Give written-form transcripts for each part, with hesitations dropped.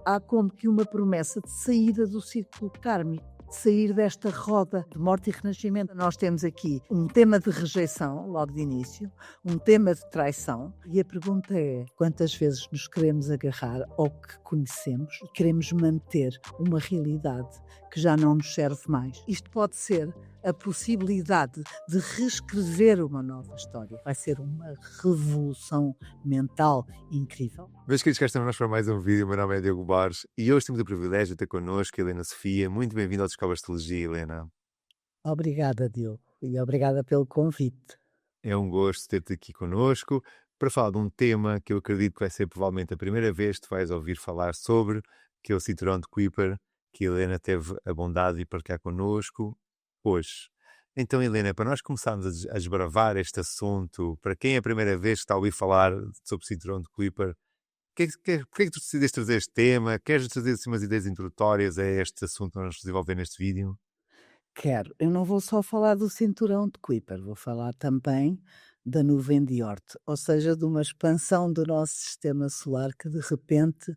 há como que uma promessa de saída do ciclo kármico, de sair desta roda de morte e renascimento. Nós temos aqui um tema de rejeição, logo de início, um tema de traição, e a pergunta é: quantas vezes nos queremos agarrar ao que conhecemos e queremos manter uma realidade que já não nos serve mais? Isto pode ser a possibilidade de reescrever uma nova história. Vai ser uma revolução mental incrível. Meus queridos, cá estamos nós para mais um vídeo. O meu nome é Diogo Borges e hoje temos o privilégio de ter connosco a Helena Sofia. Muito bem-vinda ao Descobre Astrologia, Helena. Obrigada, Diogo, e obrigada pelo convite. É um gosto ter-te aqui connosco para falar de um tema que eu acredito que vai ser provavelmente a primeira vez que tu vais ouvir falar sobre, que é o cinturão de Kuiper, que a Helena teve a bondade de partilhar connosco hoje. Então, Helena, para nós começarmos a desbravar este assunto, para quem é a primeira vez que está a ouvir falar sobre o cinturão de Kuiper, porquê é que tu decidiste trazer este tema? Queres trazer assim, umas ideias introdutórias a este assunto que nós vamos desenvolver neste vídeo? Quero. Eu não vou só falar do cinturão de Kuiper, vou falar também da nuvem de Oort, ou seja, de uma expansão do nosso sistema solar que de repente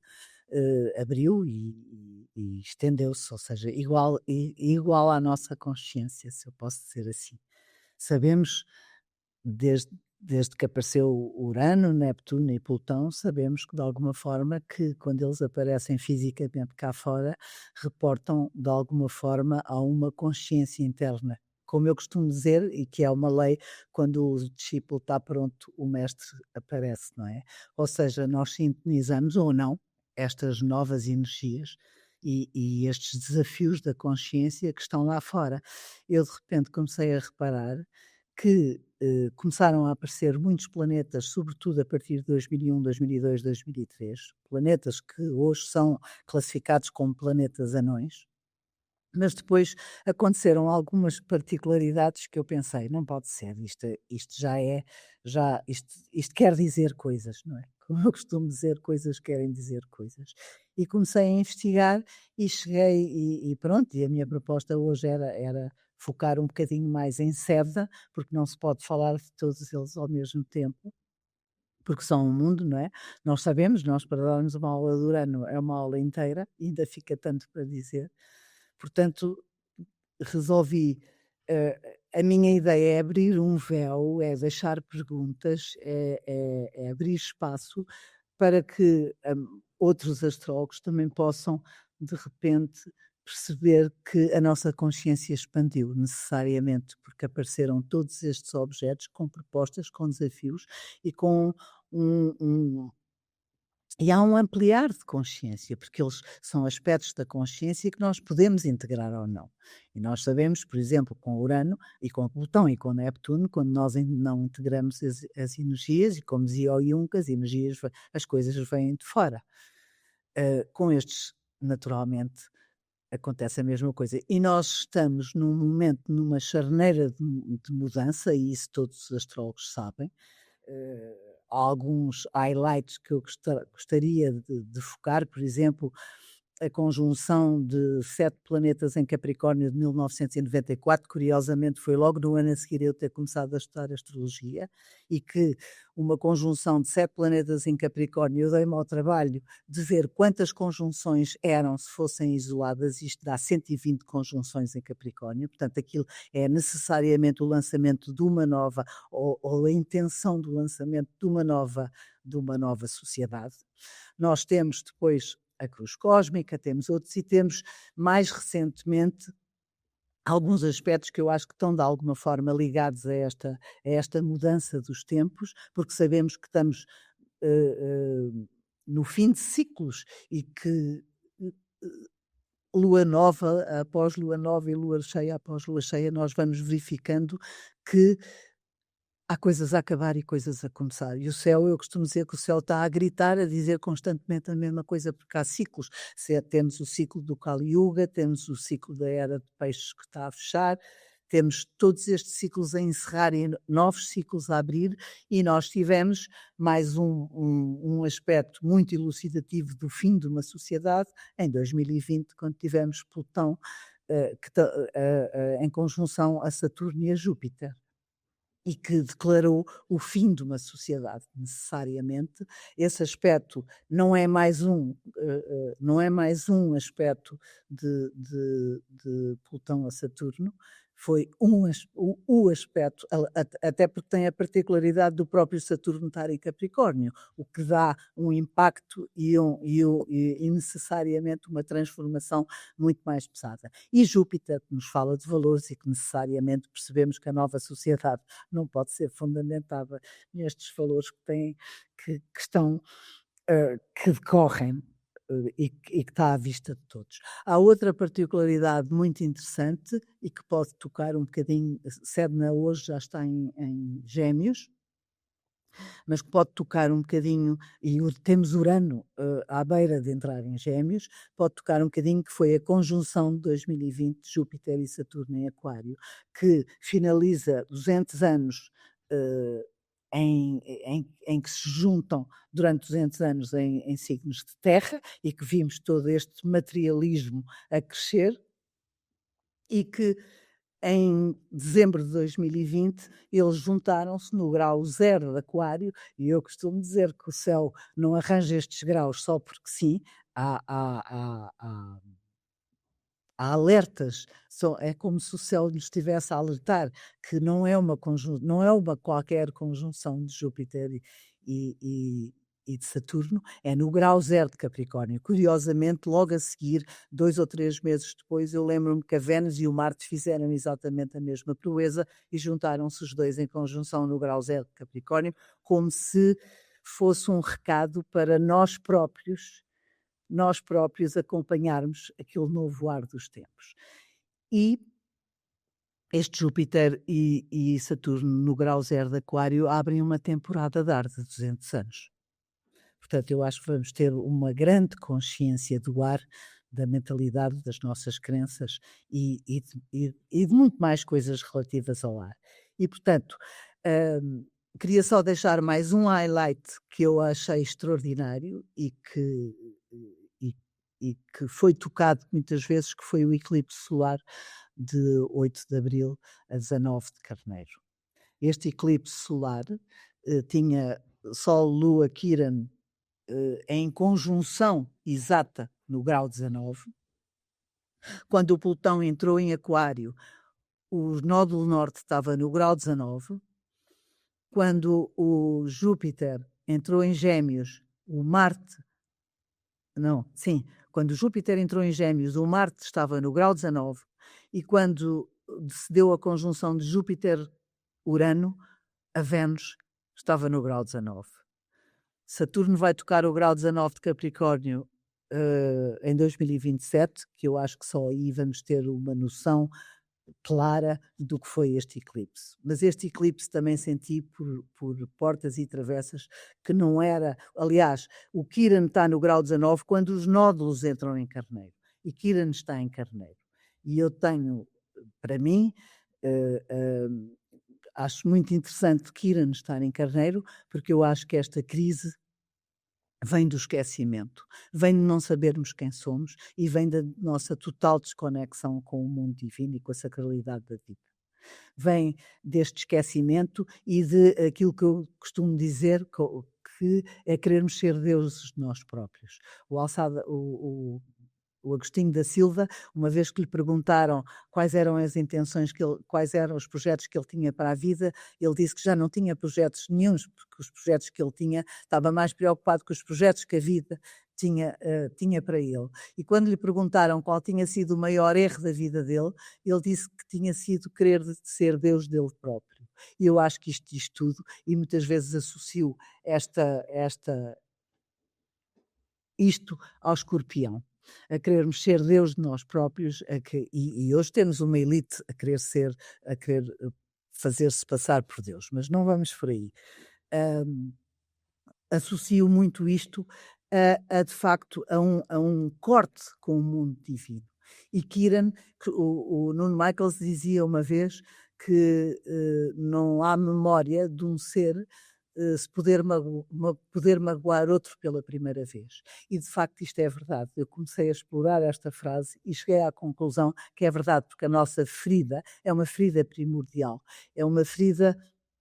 abriu e estendeu-se, ou seja, igual à nossa consciência, se eu posso dizer assim. Sabemos, desde que apareceu Urano, Neptuno e Plutão, sabemos que de alguma forma que quando eles aparecem fisicamente cá fora, reportam de alguma forma a uma consciência interna. Como eu costumo dizer, e que é uma lei, quando o discípulo está pronto, o mestre aparece, não é? Ou seja, nós sintonizamos ou não estas novas energias e estes desafios da consciência que estão lá fora. Eu de repente comecei a reparar que começaram a aparecer muitos planetas, sobretudo a partir de 2001, 2002, 2003, planetas que hoje são classificados como planetas anões, mas depois aconteceram algumas particularidades que eu pensei, não pode ser, isto isto quer dizer coisas, não é? Como eu costumo dizer, coisas querem dizer coisas. E comecei a investigar e cheguei, e pronto, e a minha proposta hoje era focar um bocadinho mais em Cevda, porque não se pode falar de todos eles ao mesmo tempo, porque são um mundo, não é? Nós sabemos, nós para darmos uma aula de Urano é uma aula inteira, e ainda fica tanto para dizer. Portanto, resolvi, a minha ideia é abrir um véu, é deixar perguntas, é abrir espaço para que, outros astrólogos também possam, de repente, perceber que a nossa consciência expandiu necessariamente, porque apareceram todos estes objetos com propostas, com desafios e com um um e há um ampliar de consciência, porque eles são aspectos da consciência que nós podemos integrar ou não. E nós sabemos, por exemplo, com Urano e com Plutão e com Neptuno, quando nós não integramos as energias, e como dizia o Jung, as coisas vêm de fora. Com estes, naturalmente, acontece a mesma coisa. E nós estamos num momento, numa charneira de mudança, e isso todos os astrólogos sabem. Há alguns highlights que eu gostaria de focar, por exemplo, a conjunção de 7 planetas em Capricórnio de 1994, curiosamente foi logo no ano a seguir eu ter começado a estudar astrologia, e que uma conjunção de 7 planetas em Capricórnio, eu dei-me ao trabalho de ver quantas conjunções eram se fossem isoladas, isto dá 120 conjunções em Capricórnio, portanto aquilo é necessariamente o lançamento de uma nova, ou a intenção do lançamento de uma nova sociedade. Nós temos depois a cruz cósmica, temos outros, e temos mais recentemente alguns aspectos que eu acho que estão de alguma forma ligados a esta mudança dos tempos, porque sabemos que estamos no fim de ciclos, e que eh, lua nova após lua nova e lua cheia após lua cheia, nós vamos verificando que há coisas a acabar e coisas a começar. E o céu, eu costumo dizer que o céu está a gritar, a dizer constantemente a mesma coisa, porque há ciclos. Temos o ciclo do Kali Yuga, temos o ciclo da era de peixes que está a fechar, temos todos estes ciclos a encerrar e novos ciclos a abrir, e nós tivemos mais um aspecto muito elucidativo do fim de uma sociedade em 2020, quando tivemos Plutão em conjunção a Saturno e a Júpiter. e que declarou o fim de uma sociedade, necessariamente. Esse aspecto não é mais um aspecto de Plutão a Saturno, foi o aspecto, até porque tem a particularidade do próprio Saturno estar em Capricórnio, o que dá um impacto e necessariamente uma transformação muito mais pesada. E Júpiter, que nos fala de valores e que necessariamente percebemos que a nova sociedade não pode ser fundamentada nestes valores que decorrem e que está à vista de todos. Há outra particularidade muito interessante e que pode tocar um bocadinho, Sedna hoje já está em Gêmeos, mas que pode tocar um bocadinho, e temos Urano à beira de entrar em Gêmeos, pode tocar um bocadinho, que foi a conjunção de 2020 de Júpiter e Saturno em Aquário, que finaliza 200 anos em que se juntam durante 200 anos em signos de terra e que vimos todo este materialismo a crescer e que em dezembro de 2020 eles juntaram-se no grau 0 de Aquário e eu costumo dizer que o céu não arranja estes graus só porque sim, há, há, há, há há alertas, é como se o céu nos estivesse a alertar que não é uma qualquer conjunção de Júpiter e, e- e de Saturno, é no grau 0 de Capricórnio. Curiosamente, logo a seguir, 2 ou 3 meses depois, eu lembro-me que a Vênus e o Marte fizeram exatamente a mesma proeza e juntaram-se os dois em conjunção no grau 0 de Capricórnio, como se fosse um recado para nós próprios acompanharmos aquele novo ar dos tempos. E este Júpiter e Saturno no grau 0 de Aquário abrem uma temporada de ar de 200 anos. Portanto, eu acho que vamos ter uma grande consciência do ar, da mentalidade, das nossas crenças e de muito mais coisas relativas ao ar. E, portanto, hum, queria só deixar mais um highlight que eu achei extraordinário e, e que foi tocado muitas vezes, que foi o eclipse solar de 8 de abril a 19 de Carneiro. Este eclipse solar tinha Sol, Lua, Quiron em conjunção exata no grau 19. Quando o Plutão entrou em Aquário, o nódulo norte estava no grau 19. Quando o Júpiter entrou em Gêmeos, o Marte. Não, sim. Quando Júpiter entrou em Gêmeos, o Marte estava no grau 19. E quando se deu a conjunção de Júpiter-Urano, a Vênus estava no grau 19. Saturno vai tocar o grau 19 de Capricórnio em 2027, que eu acho que só aí vamos ter uma noção clara do que foi este eclipse. Mas este eclipse também senti por portas e travessas que não era. Aliás, o Quiron está no grau 19 quando os nódulos entram em Carneiro. E Quiron está em Carneiro. E eu tenho, para mim, acho muito interessante Quiron estar em Carneiro, porque eu acho que esta crise vem do esquecimento, vem de não sabermos quem somos e vem da nossa total desconexão com o mundo divino e com a sacralidade da vida. Vem deste esquecimento e de aquilo que eu costumo dizer, que é querermos ser deuses de nós próprios. O Agostinho da Silva, uma vez que lhe perguntaram quais eram as intenções quais eram os projetos que ele tinha para a vida, ele disse que já não tinha projetos nenhuns, porque os projetos que ele tinha, estava mais preocupado com os projetos que a vida tinha para ele. E quando lhe perguntaram qual tinha sido o maior erro da vida dele, ele disse que tinha sido querer ser Deus dele próprio. E eu acho que isto diz tudo, e muitas vezes associo isto ao Escorpião, a querermos ser Deus de nós próprios, e hoje temos uma elite a querer fazer-se passar por Deus, mas não vamos por aí. Associo muito isto de facto a um corte com o mundo divino. E Kiran, o Nuno Michaels dizia uma vez que não há memória de um ser se poder magoar outro pela primeira vez. E de facto isto é verdade. Eu comecei a explorar esta frase e cheguei à conclusão que é verdade, porque a nossa ferida é uma ferida primordial, é uma ferida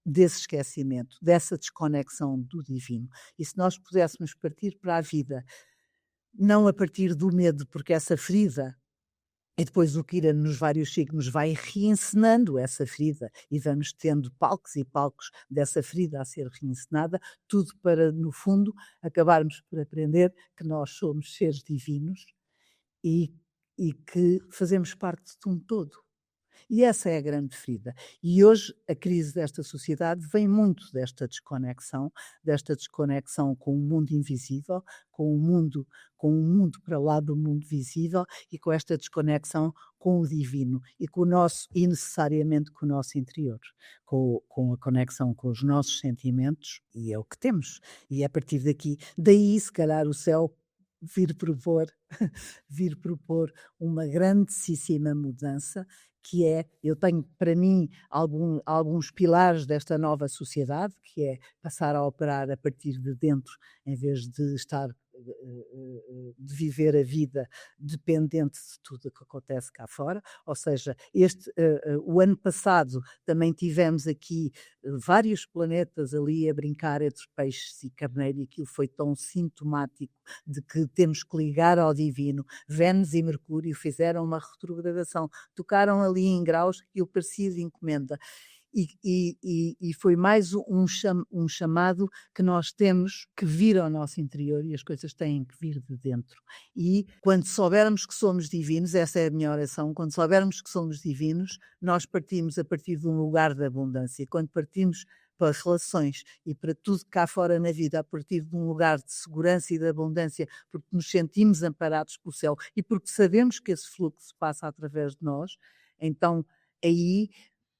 desse esquecimento, dessa desconexão do divino. E se nós pudéssemos partir para a vida, não a partir do medo, porque essa ferida, e depois o Kira nos vários signos vai reencenando essa ferida e vamos tendo palcos e palcos dessa ferida a ser reencenada, tudo para, no fundo, acabarmos por aprender que nós somos seres divinos e, e que fazemos parte de um todo. E essa é a grande ferida. E hoje a crise desta sociedade vem muito desta desconexão com o mundo invisível, com o mundo para lá do mundo visível e com esta desconexão com o divino e necessariamente com o nosso interior, com a conexão com os nossos sentimentos, e é o que temos. E é a partir daí se calhar o céu vir propor, vir propor uma grandíssima mudança, que é, eu tenho para mim alguns pilares desta nova sociedade, que é passar a operar a partir de dentro, em vez de de viver a vida dependente de tudo o que acontece cá fora, ou seja, o ano passado também tivemos aqui vários planetas ali a brincar entre peixes e carneiro, e aquilo foi tão sintomático de que temos que ligar ao divino. Vênus e Mercúrio fizeram uma retrogradação, tocaram ali em graus que aquilo parecia de encomenda. E foi mais um chamado que nós temos que vir ao nosso interior, e as coisas têm que vir de dentro. E quando soubermos que somos divinos, essa é a minha oração, quando soubermos que somos divinos, nós partimos a partir de um lugar de abundância. Quando partimos para as relações e para tudo cá fora na vida, a partir de um lugar de segurança e de abundância, porque nos sentimos amparados pelo céu e porque sabemos que esse fluxo passa através de nós, então aí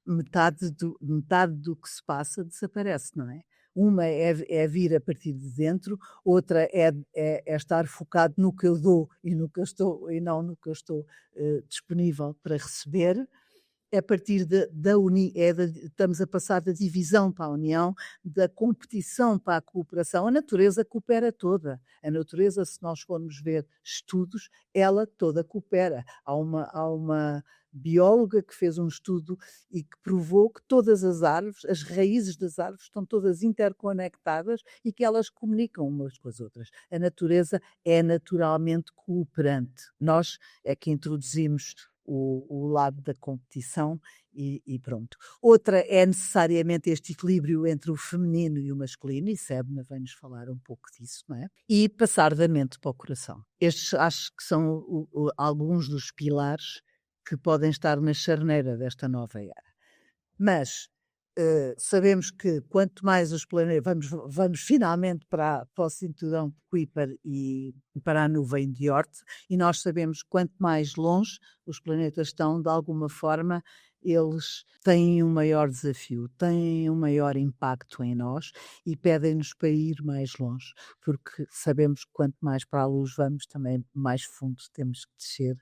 metade do que se passa desaparece, não é? Uma é vir a partir de dentro, outra é estar focado no que eu dou e no que eu estou, e não no que eu estou disponível para receber. É a partir estamos a passar da divisão para a união, da competição para a cooperação. A natureza coopera toda. A natureza, se nós formos ver estudos, ela toda coopera. Há uma bióloga que fez um estudo e que provou que todas as árvores, as raízes das árvores, estão todas interconectadas e que elas comunicam umas com as outras. A natureza é naturalmente cooperante. Nós é que introduzimos o lado da competição e pronto. Outra é necessariamente este equilíbrio entre o feminino e o masculino, e Sebna vem-nos falar um pouco disso, não é? E passar da mente para o coração. Estes acho que são alguns dos pilares que podem estar na charneira desta nova era. Mas sabemos que quanto mais os planetas, vamos finalmente para o cinturão de Kuiper e para a nuvem de Oort, e nós sabemos que quanto mais longe os planetas estão, de alguma forma, eles têm um maior desafio, têm um maior impacto em nós e pedem-nos para ir mais longe, porque sabemos que quanto mais para a luz vamos, também mais fundo temos que descer.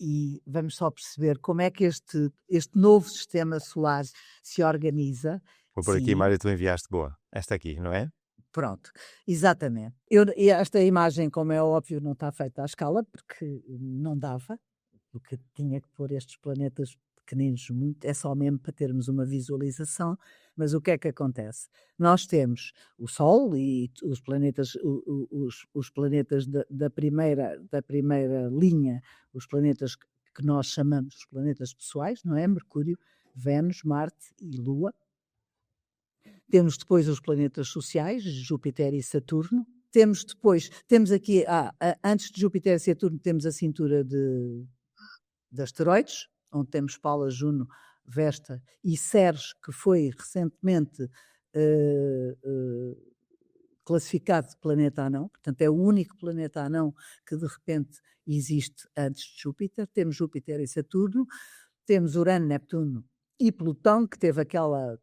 E vamos só perceber como é que este novo sistema solar se organiza. Vou por aqui a Sim, imagem que tu enviaste, boa. Esta aqui, não é? pronto, exatamente. E esta imagem, como é óbvio, não está feita à escala, porque não dava, porque tinha que pôr estes planetas pequeninos muito, é só mesmo para termos uma visualização. Mas o que é que acontece? Nós temos o Sol e os planetas, os planetas da primeira linha, os planetas que nós chamamos os planetas pessoais, não é? Mercúrio, Vênus, Marte e Lua. Temos depois os planetas sociais, Júpiter e Saturno. Temos aqui, antes de Júpiter e Saturno, temos a cintura de asteroides, onde temos Paula, Juno, Vesta e Ceres, que foi recentemente classificado de planeta anão, portanto é o único planeta anão que de repente existe antes de Júpiter. Temos Júpiter e Saturno, temos Urano, Neptuno e Plutão, que teve aquela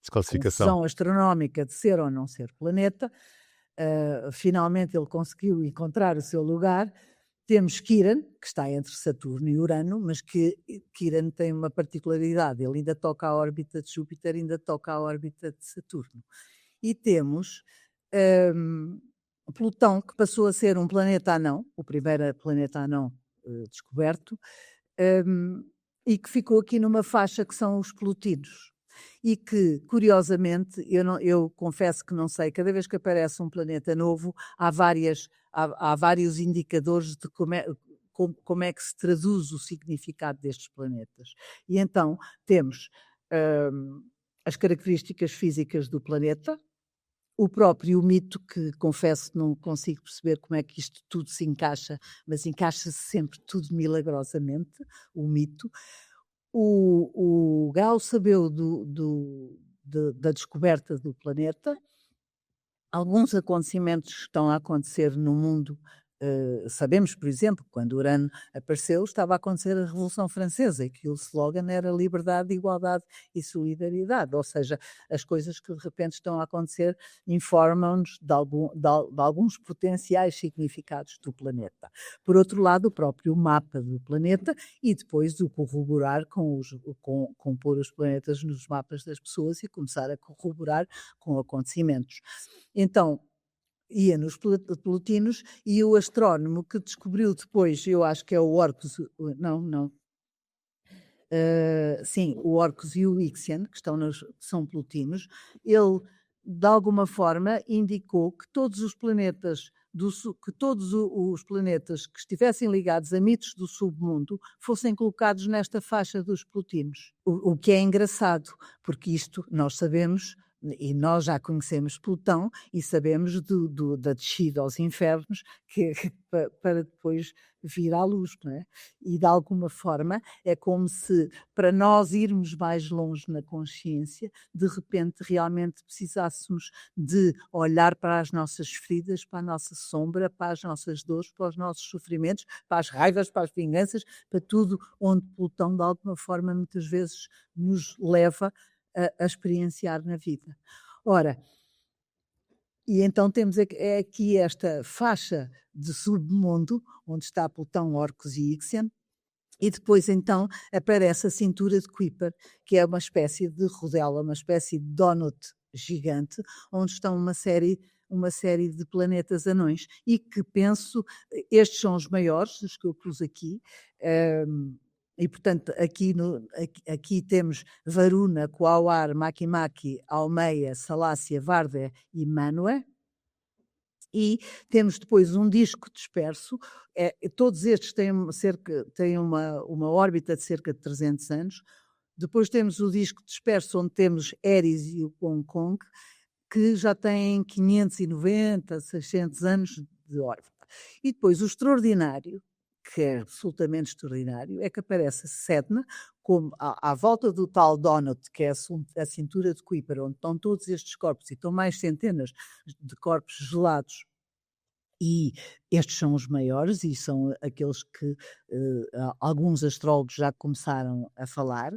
Desclassificação. confusão astronómica de ser ou não ser planeta. Finalmente ele conseguiu encontrar o seu lugar. Temos Quiron, que está entre Saturno e Urano, mas que Quiron tem uma particularidade, ele ainda toca a órbita de Júpiter, ainda toca a órbita de Saturno. E temos Plutão, que passou a ser um planeta anão, o primeiro planeta anão descoberto, e que ficou aqui numa faixa que são os Plutinos. E que, curiosamente, eu confesso que não sei, cada vez que aparece um planeta novo, há vários indicadores de como é que se traduz o significado destes planetas. E então temos as características físicas do planeta, o próprio mito, que confesso que não consigo perceber como é que isto tudo se encaixa, mas encaixa-se sempre tudo milagrosamente, o mito. O Gauss sabeu da descoberta do planeta, alguns acontecimentos que estão a acontecer no mundo. Sabemos, por exemplo, quando Urano apareceu, estava a acontecer a Revolução Francesa e que o slogan era liberdade, igualdade e solidariedade. Ou seja, as coisas que de repente estão a acontecer informam-nos de alguns potenciais significados do planeta. Por outro lado, o próprio mapa do planeta e depois o corroborar com pôr os planetas nos mapas das pessoas e começar a corroborar com acontecimentos. Então, ia nos Plutinos, e o astrónomo que descobriu depois, eu acho que é o Orcus, sim, o Orcus e o Ixion, que são Plutinos, ele, de alguma forma, indicou que todos os planetas que estivessem ligados a mitos do submundo fossem colocados nesta faixa dos Plutinos. O que é engraçado, porque isto nós sabemos, e nós já conhecemos Plutão e sabemos da descida aos infernos, para depois vir à luz, não é? E de alguma forma é como se, para nós irmos mais longe na consciência, de repente realmente precisássemos de olhar para as nossas feridas, para a nossa sombra, para as nossas dores, para os nossos sofrimentos, para as raivas, para as vinganças, para tudo onde Plutão de alguma forma muitas vezes nos leva a experienciar na vida. Ora, e então temos aqui esta faixa de submundo, onde está Plutão, Orcus e Ixion, e depois então aparece a cintura de Kuiper, que é uma espécie de rodela, uma espécie de donut gigante, onde estão uma série de planetas anões, e que penso, estes são os maiores, os que eu pus aqui, e portanto aqui temos Varuna, Quaoar, Makemake, Almeia, Salácia, Varda e Manwë. E temos depois um disco disperso, todos estes têm uma órbita de cerca de 300 anos. Depois temos o disco disperso, onde temos Eris e o Hong Kong, que já têm 590, 600 anos de órbita. E depois o extraordinário, que é absolutamente extraordinário, é que aparece Sedna, como à volta do tal Donut, que é a cintura de Kuiper, onde estão todos estes corpos, e estão mais centenas de corpos gelados, e estes são os maiores, e são aqueles que alguns astrólogos já começaram a falar.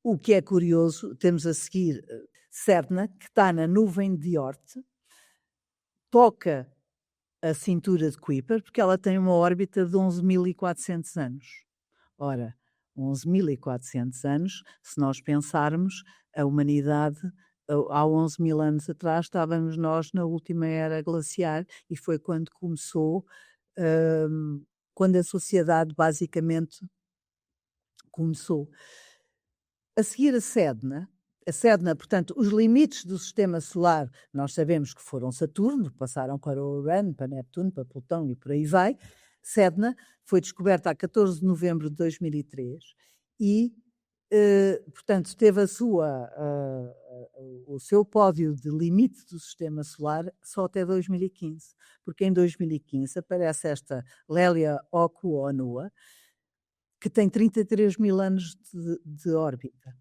O que é curioso, temos a seguir Sedna, que está na nuvem de Oort, toca a cintura de Kuiper, porque ela tem uma órbita de 11.400 anos. Ora, 11.400 anos, se nós pensarmos, a humanidade, há 11.000 anos atrás, estávamos nós na última era glaciar, e foi quando começou, quando a sociedade basicamente começou. A seguir a Sedna, portanto, os limites do sistema solar, nós sabemos que foram Saturno, passaram para o Urano, para Neptuno, para Plutão e por aí vai. Sedna foi descoberta a 14 de novembro de 2003 e, portanto, teve o seu pódio de limite do sistema solar só até 2015, porque em 2015 aparece esta Lélia Oumuamua, que tem 33.000 anos de órbita.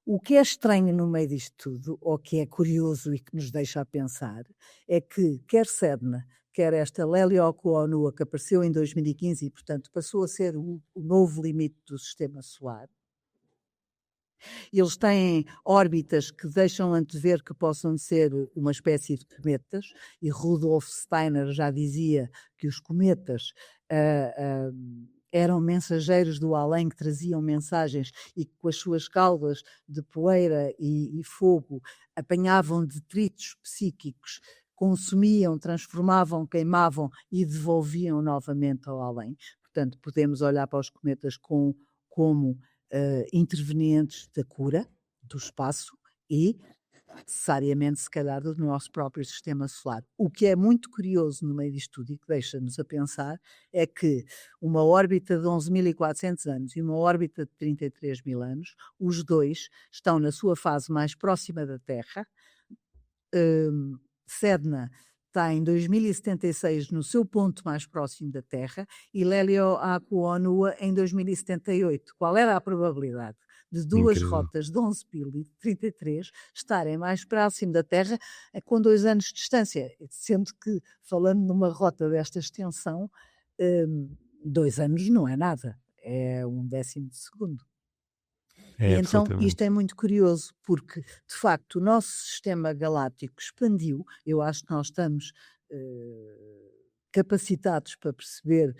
O que é estranho no meio disto tudo, ou que é curioso e que nos deixa a pensar, é que quer Sedna, quer esta Lélia Oumuamua, que apareceu em 2015 e, portanto, passou a ser o novo limite do sistema solar, eles têm órbitas que deixam antever que possam ser uma espécie de cometas, e Rudolf Steiner já dizia que os cometas eram mensageiros do além, que traziam mensagens e que com as suas caudas de poeira e fogo apanhavam detritos psíquicos, consumiam, transformavam, queimavam e devolviam novamente ao além. Portanto, podemos olhar para os cometas com como intervenientes da cura do espaço e necessariamente, se calhar, do nosso próprio sistema solar. O que é muito curioso no meio disto tudo e que deixa-nos a pensar é que uma órbita de 11.400 anos e uma órbita de 33.000 anos, os dois estão na sua fase mais próxima da Terra. Sedna está em 2076 no seu ponto mais próximo da Terra e Lélio Oumuamua em 2078. Qual era a probabilidade de duas Incrível. rotas de 11.000 e de 33 estarem mais próximo da Terra com 2 anos de distância? Sendo que, falando numa rota desta extensão, 2 anos não é nada, é 1/10 de segundo. É, E então isto absolutamente. é muito curioso, porque de facto o nosso sistema galáctico expandiu. Eu acho que nós estamos capacitados para perceber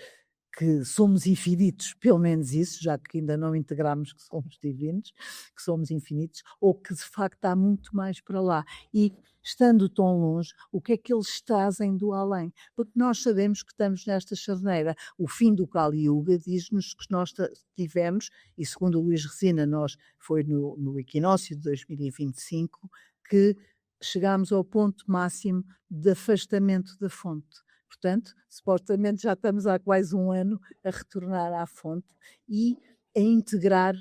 que somos infinitos, pelo menos isso, já que ainda não integramos que somos divinos, que somos infinitos, ou que de facto há muito mais para lá. E estando tão longe, o que é que eles trazem do além? Porque nós sabemos que estamos nesta charneira. O fim do Kali Yuga diz-nos que nós tivemos, e segundo o Luís Resina, foi no equinócio de 2025, que chegámos ao ponto máximo de afastamento da fonte. Portanto, supostamente já estamos há quase um ano a retornar à fonte e a integrar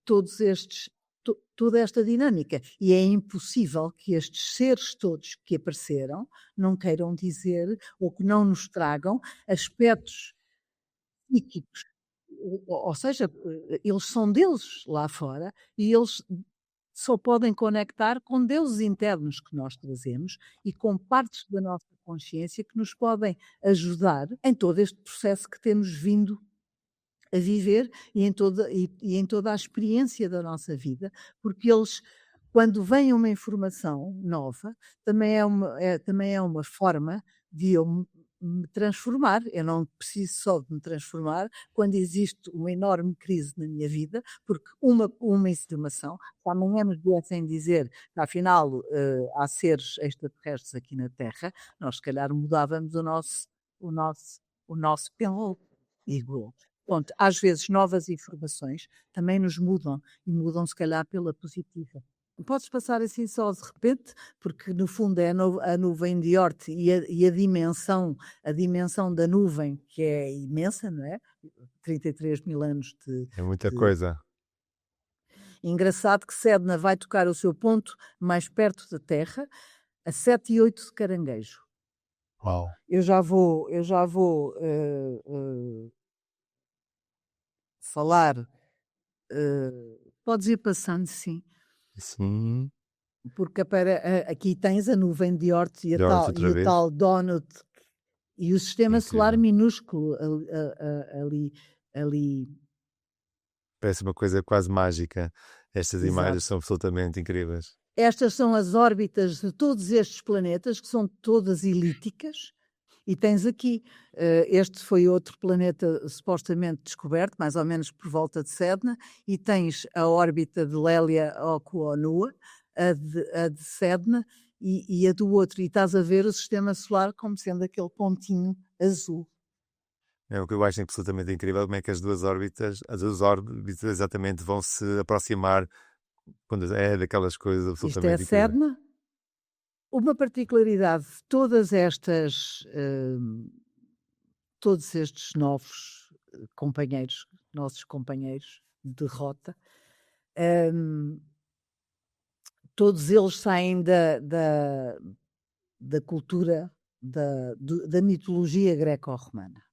toda esta dinâmica. E é impossível que estes seres todos que apareceram não queiram dizer ou que não nos tragam aspectos psíquicos. Ou seja, eles são deuses lá fora e eles só podem conectar com deuses internos que nós trazemos e com partes da nossa consciência que nos podem ajudar em todo este processo que temos vindo a viver e em toda a experiência da nossa vida, porque eles, quando vem uma informação nova, também é uma forma de eu me transformar. Eu não preciso só de me transformar quando existe uma enorme crise na minha vida, porque uma informação, se amanhã nos viessem dizer que afinal há seres extraterrestres aqui na Terra, nós se calhar mudávamos o nosso, o nosso pensamento. Digo, pronto, às vezes novas informações também nos mudam e mudam se calhar pela positiva. Podes passar assim só de repente, porque no fundo é a nuvem de Oort e a dimensão da nuvem, que é imensa, não é? 33.000 anos É muita de... coisa. Engraçado que Sedna vai tocar o seu ponto mais perto da Terra, a 7,8 de Caranguejo. Uau. Eu já vou falar, podes ir passando, sim. Sim. Porque aqui tens a nuvem de Oort e, Dort e outra o vez. tal Donut e o sistema solar Incrível. minúsculo ali. Parece uma coisa quase mágica. Estas imagens Exato. são absolutamente incríveis. Estas são as órbitas de todos estes planetas, que são todas elípticas, e tens aqui, este foi outro planeta supostamente descoberto, mais ou menos por volta de Sedna, e tens a órbita de Lélio Oumuamua, a de Sedna e a do outro, e estás a ver o sistema solar como sendo aquele pontinho azul. É o que eu acho absolutamente incrível, como é que as duas órbitas exatamente vão se aproximar quando é daquelas coisas Isto é absolutamente incríveis. Sedna. Uma particularidade de todos estes novos companheiros, nossos companheiros de rota, todos eles saem da cultura da mitologia greco-romana.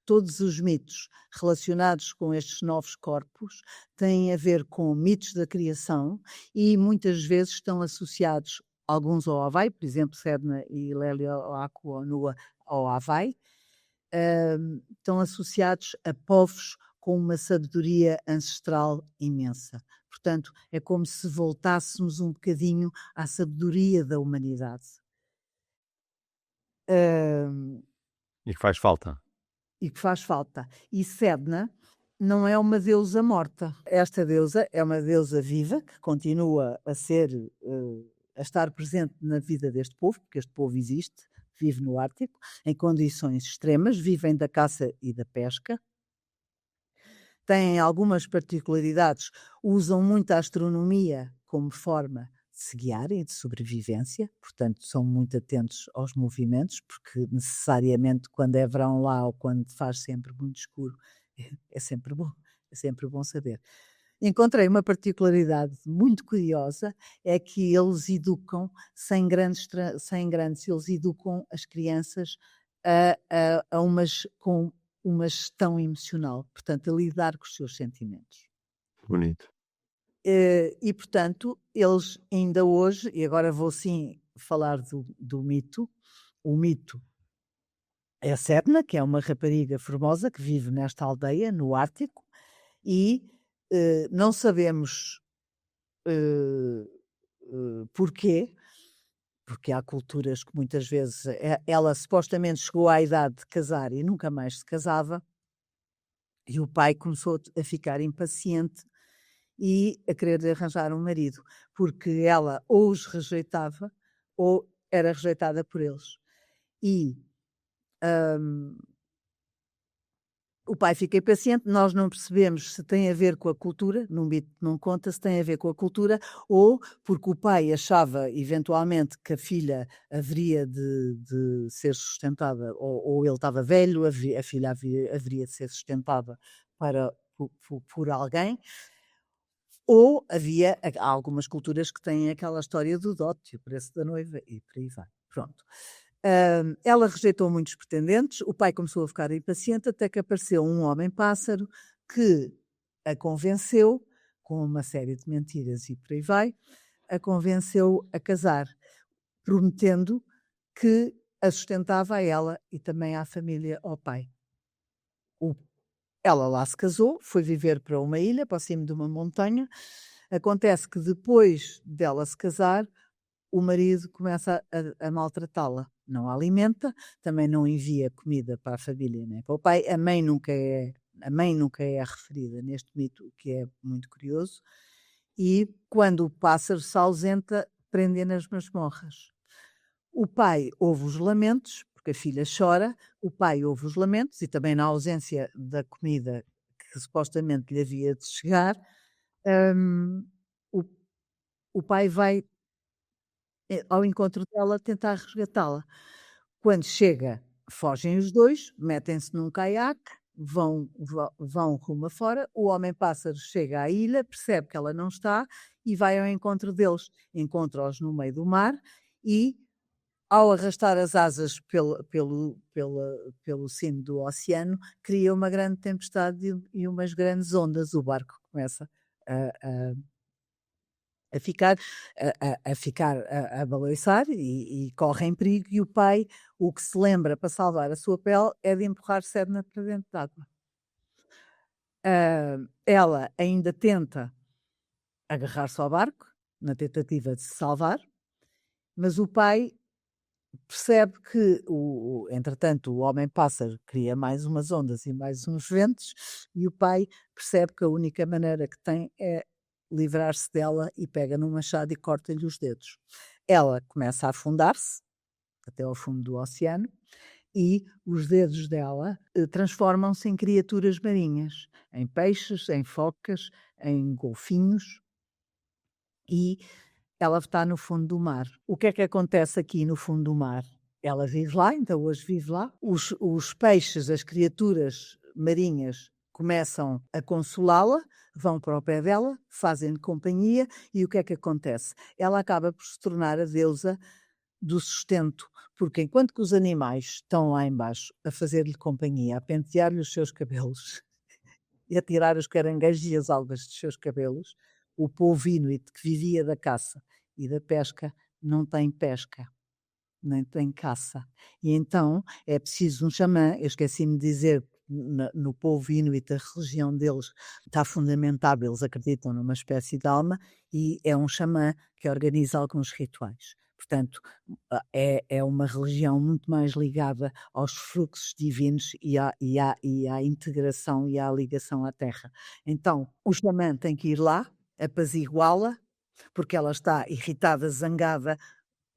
Todos os mitos relacionados com estes novos corpos têm a ver com mitos da criação e muitas vezes estão associados alguns ao Havaí, por exemplo, Sedna e Lélio Oumuamua ao Havaí, estão associados a povos com uma sabedoria ancestral imensa. Portanto, é como se voltássemos um bocadinho à sabedoria da humanidade. E que faz falta. E que faz falta. E Sedna não é uma deusa morta. Esta deusa é uma deusa viva que continua a estar presente na vida deste povo, porque este povo existe, vive no Ártico, em condições extremas, vivem da caça e da pesca. têm algumas particularidades, usam muito a astronomia como forma de se guiarem e de sobrevivência, portanto, são muito atentos aos movimentos, porque necessariamente quando é verão lá ou quando faz sempre muito escuro, é sempre bom saber. Encontrei uma particularidade muito curiosa, é que eles educam sem grandes eles educam as crianças a com uma gestão emocional, portanto, a lidar com os seus sentimentos. Bonito. E portanto, eles ainda hoje, e agora vou sim falar do mito, o mito é a Sedna, que é uma rapariga formosa que vive nesta aldeia, no Ártico, e, não sabemos, eh, porquê, porque há culturas que muitas vezes ela supostamente chegou à idade de casar e nunca mais se casava, e o pai começou a ficar impaciente e a querer arranjar um marido, porque ela ou os rejeitava ou era rejeitada por eles. E, hum, o pai fica impaciente, nós não percebemos se tem a ver com a cultura, no mito não conta se tem a ver com a cultura, ou porque o pai achava eventualmente que a filha haveria de ser sustentada, ou ele estava velho, a filha haveria de ser sustentada por alguém, ou há algumas culturas que têm aquela história do dote, o preço da noiva e por aí vai. Pronto. Ela rejeitou muitos pretendentes, o pai começou a ficar impaciente, até que apareceu um homem-pássaro que a convenceu, com uma série de mentiras e por aí vai, a convenceu a casar, prometendo que a sustentava a ela e também à família, ao pai. O Ela lá se casou, foi viver para uma ilha, para cima de uma montanha. Acontece que depois dela se casar, o marido começa a maltratá-la. Não a alimenta, também não envia comida para a família nem para o pai. A mãe nunca é referida neste mito, o que é muito curioso. E quando o pássaro se ausenta, prendem nas masmorras. O pai ouve os lamentos, porque a filha chora, o pai ouve os lamentos e também na ausência da comida que supostamente lhe havia de chegar, hum, o o pai vai, ao encontro dela tentar resgatá-la. Quando chega, fogem os 2, metem-se num caiaque, vão rumo afora, o homem-pássaro chega à ilha, percebe que ela não está e vai ao encontro deles. Encontra-os no meio do mar e, ao arrastar as asas pelo cimo do oceano, cria uma grande tempestade e umas grandes ondas. O barco começa a a ficar a baloiçar e corre em perigo, e o pai, o que se lembra para salvar a sua pele é de empurrar Sedna para dentro d'água. Ela ainda tenta agarrar-se ao barco, na tentativa de se salvar, mas o pai percebe que entretanto, o homem-pássaro cria mais umas ondas e mais uns ventos, e o pai percebe que a única maneira que tem é livrar-se dela e pega no machado e corta-lhe os dedos. Ela começa a afundar-se até ao fundo do oceano e os dedos dela transformam-se em criaturas marinhas, em peixes, em focas, em golfinhos, e ela está no fundo do mar. O que é que acontece aqui no fundo do mar? Ela vive lá, ainda hoje vive lá. Os peixes, as criaturas marinhas, começam a consolá-la, vão para o pé dela, fazem-lhe companhia, e o que é que acontece? Ela acaba por se tornar a deusa do sustento, porque enquanto que os animais estão lá embaixo a fazer-lhe companhia, a pentear-lhe os seus cabelos e a tirar os caranguejos e as algas dos seus cabelos, o povo inuit que vivia da caça e da pesca não tem pesca, nem tem caça. E então é preciso um xamã, eu esqueci-me de dizer, no povo inuit a religião deles está fundamentada, eles acreditam numa espécie de alma, e é um xamã que organiza alguns rituais. Portanto, é uma religião muito mais ligada aos fluxos divinos e à integração e à ligação à terra. Então, o xamã tem que ir lá, apaziguá-la, porque ela está irritada, zangada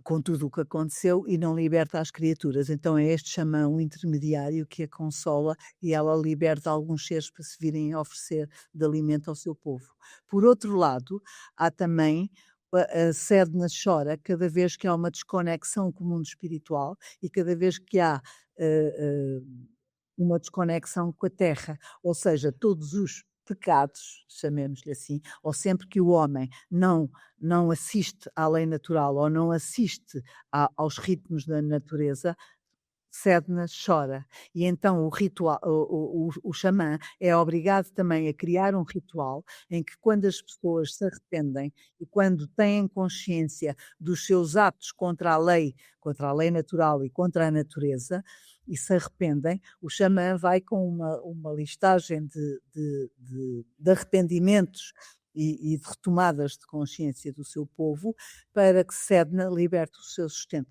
com tudo o que aconteceu e não liberta as criaturas. Então é este xamã um intermediário que a consola e ela liberta alguns seres para se virem a oferecer de alimento ao seu povo. Por outro lado, há também a Sedna chora cada vez que há uma desconexão com o mundo espiritual e cada vez que há uma desconexão com a terra, ou seja, todos os pecados, chamemos-lhe assim, ou sempre que o homem não assiste à lei natural ou não assiste aos ritmos da natureza, Sedna chora. E então o ritual, o xamã é obrigado também a criar um ritual em que quando as pessoas se arrependem e quando têm consciência dos seus atos contra a lei natural e contra a natureza, e se arrependem, o xamã vai com uma listagem de arrependimentos e de retomadas de consciência do seu povo para que Sedna liberte o seu sustento.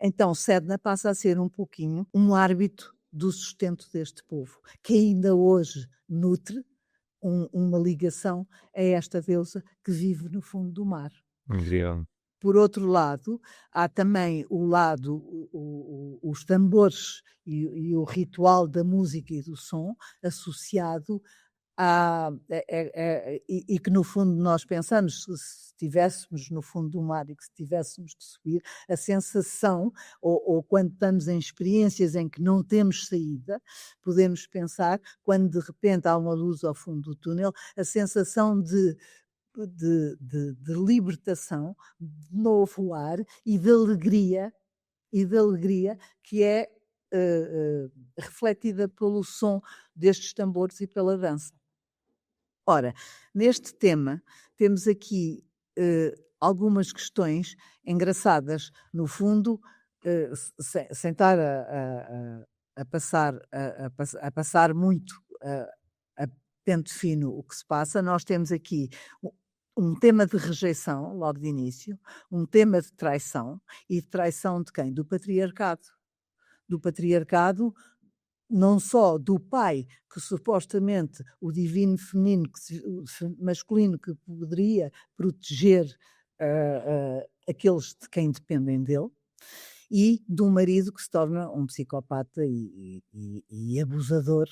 Então Sedna passa a ser um pouquinho um árbitro do sustento deste povo, que ainda hoje nutre uma ligação a esta deusa que vive no fundo do mar. Incrível. Por outro lado, há também os tambores e o ritual da música e do som associado e que no fundo nós pensamos, se estivéssemos no fundo do mar e que se tivéssemos que subir, a sensação, ou quando estamos em experiências em que não temos saída, podemos pensar, quando de repente há uma luz ao fundo do túnel, a sensação de libertação, de novo ar e de alegria que é refletida pelo som destes tambores e pela dança. Ora, neste tema temos aqui algumas questões engraçadas, no fundo, sem estar a passar muito a pente fino o que se passa, nós temos aqui um tema de rejeição, logo de início, um tema de traição, e de traição de quem? Do patriarcado. Do patriarcado, não só do pai, que supostamente o divino feminino, masculino, que poderia proteger aqueles de quem dependem dele, e do marido que se torna um psicopata e abusador.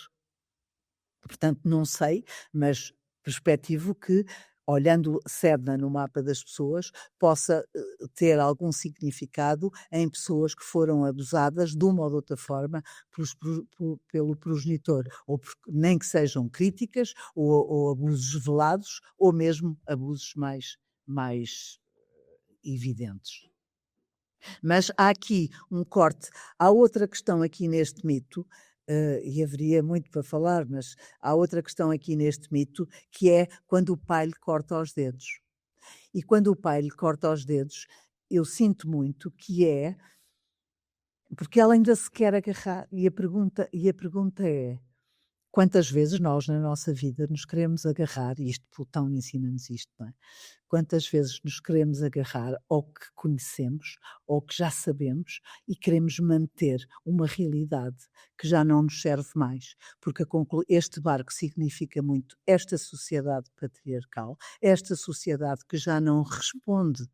Portanto, não sei, mas perspectivo que, olhando Sedna no mapa das pessoas, possa ter algum significado em pessoas que foram abusadas de uma ou de outra forma pelo progenitor, ou nem que sejam críticas, ou abusos velados, ou mesmo abusos mais evidentes. Mas há aqui um corte. Há outra questão aqui neste mito, e haveria muito para falar, mas há outra questão aqui neste mito, que é quando o pai lhe corta os dedos. E quando o pai lhe corta os dedos, eu sinto muito que é porque ela ainda se quer agarrar. E a pergunta é: quantas vezes nós na nossa vida nos queremos agarrar, e isto Plutão ensina-nos isto, não é? Quantas vezes nos queremos agarrar ao que conhecemos, ao que já sabemos, e queremos manter uma realidade que já não nos serve mais, porque este barco significa muito esta sociedade patriarcal, esta sociedade que já não responde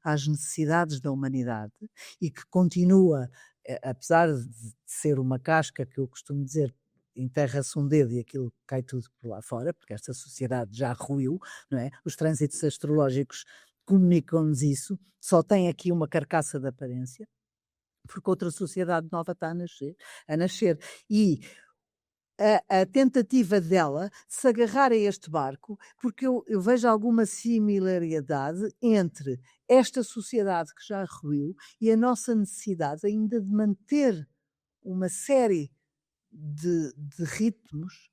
às necessidades da humanidade e que continua, apesar de ser uma casca, que eu costumo dizer, enterra-se um dedo e aquilo cai tudo por lá fora, porque esta sociedade já ruiu, não é? Os trânsitos astrológicos comunicam-nos isso, só tem aqui uma carcaça de aparência, porque outra sociedade nova está a nascer. E a tentativa dela de se agarrar a este barco, porque eu vejo alguma similaridade entre esta sociedade que já ruiu e a nossa necessidade ainda de manter uma série de ritmos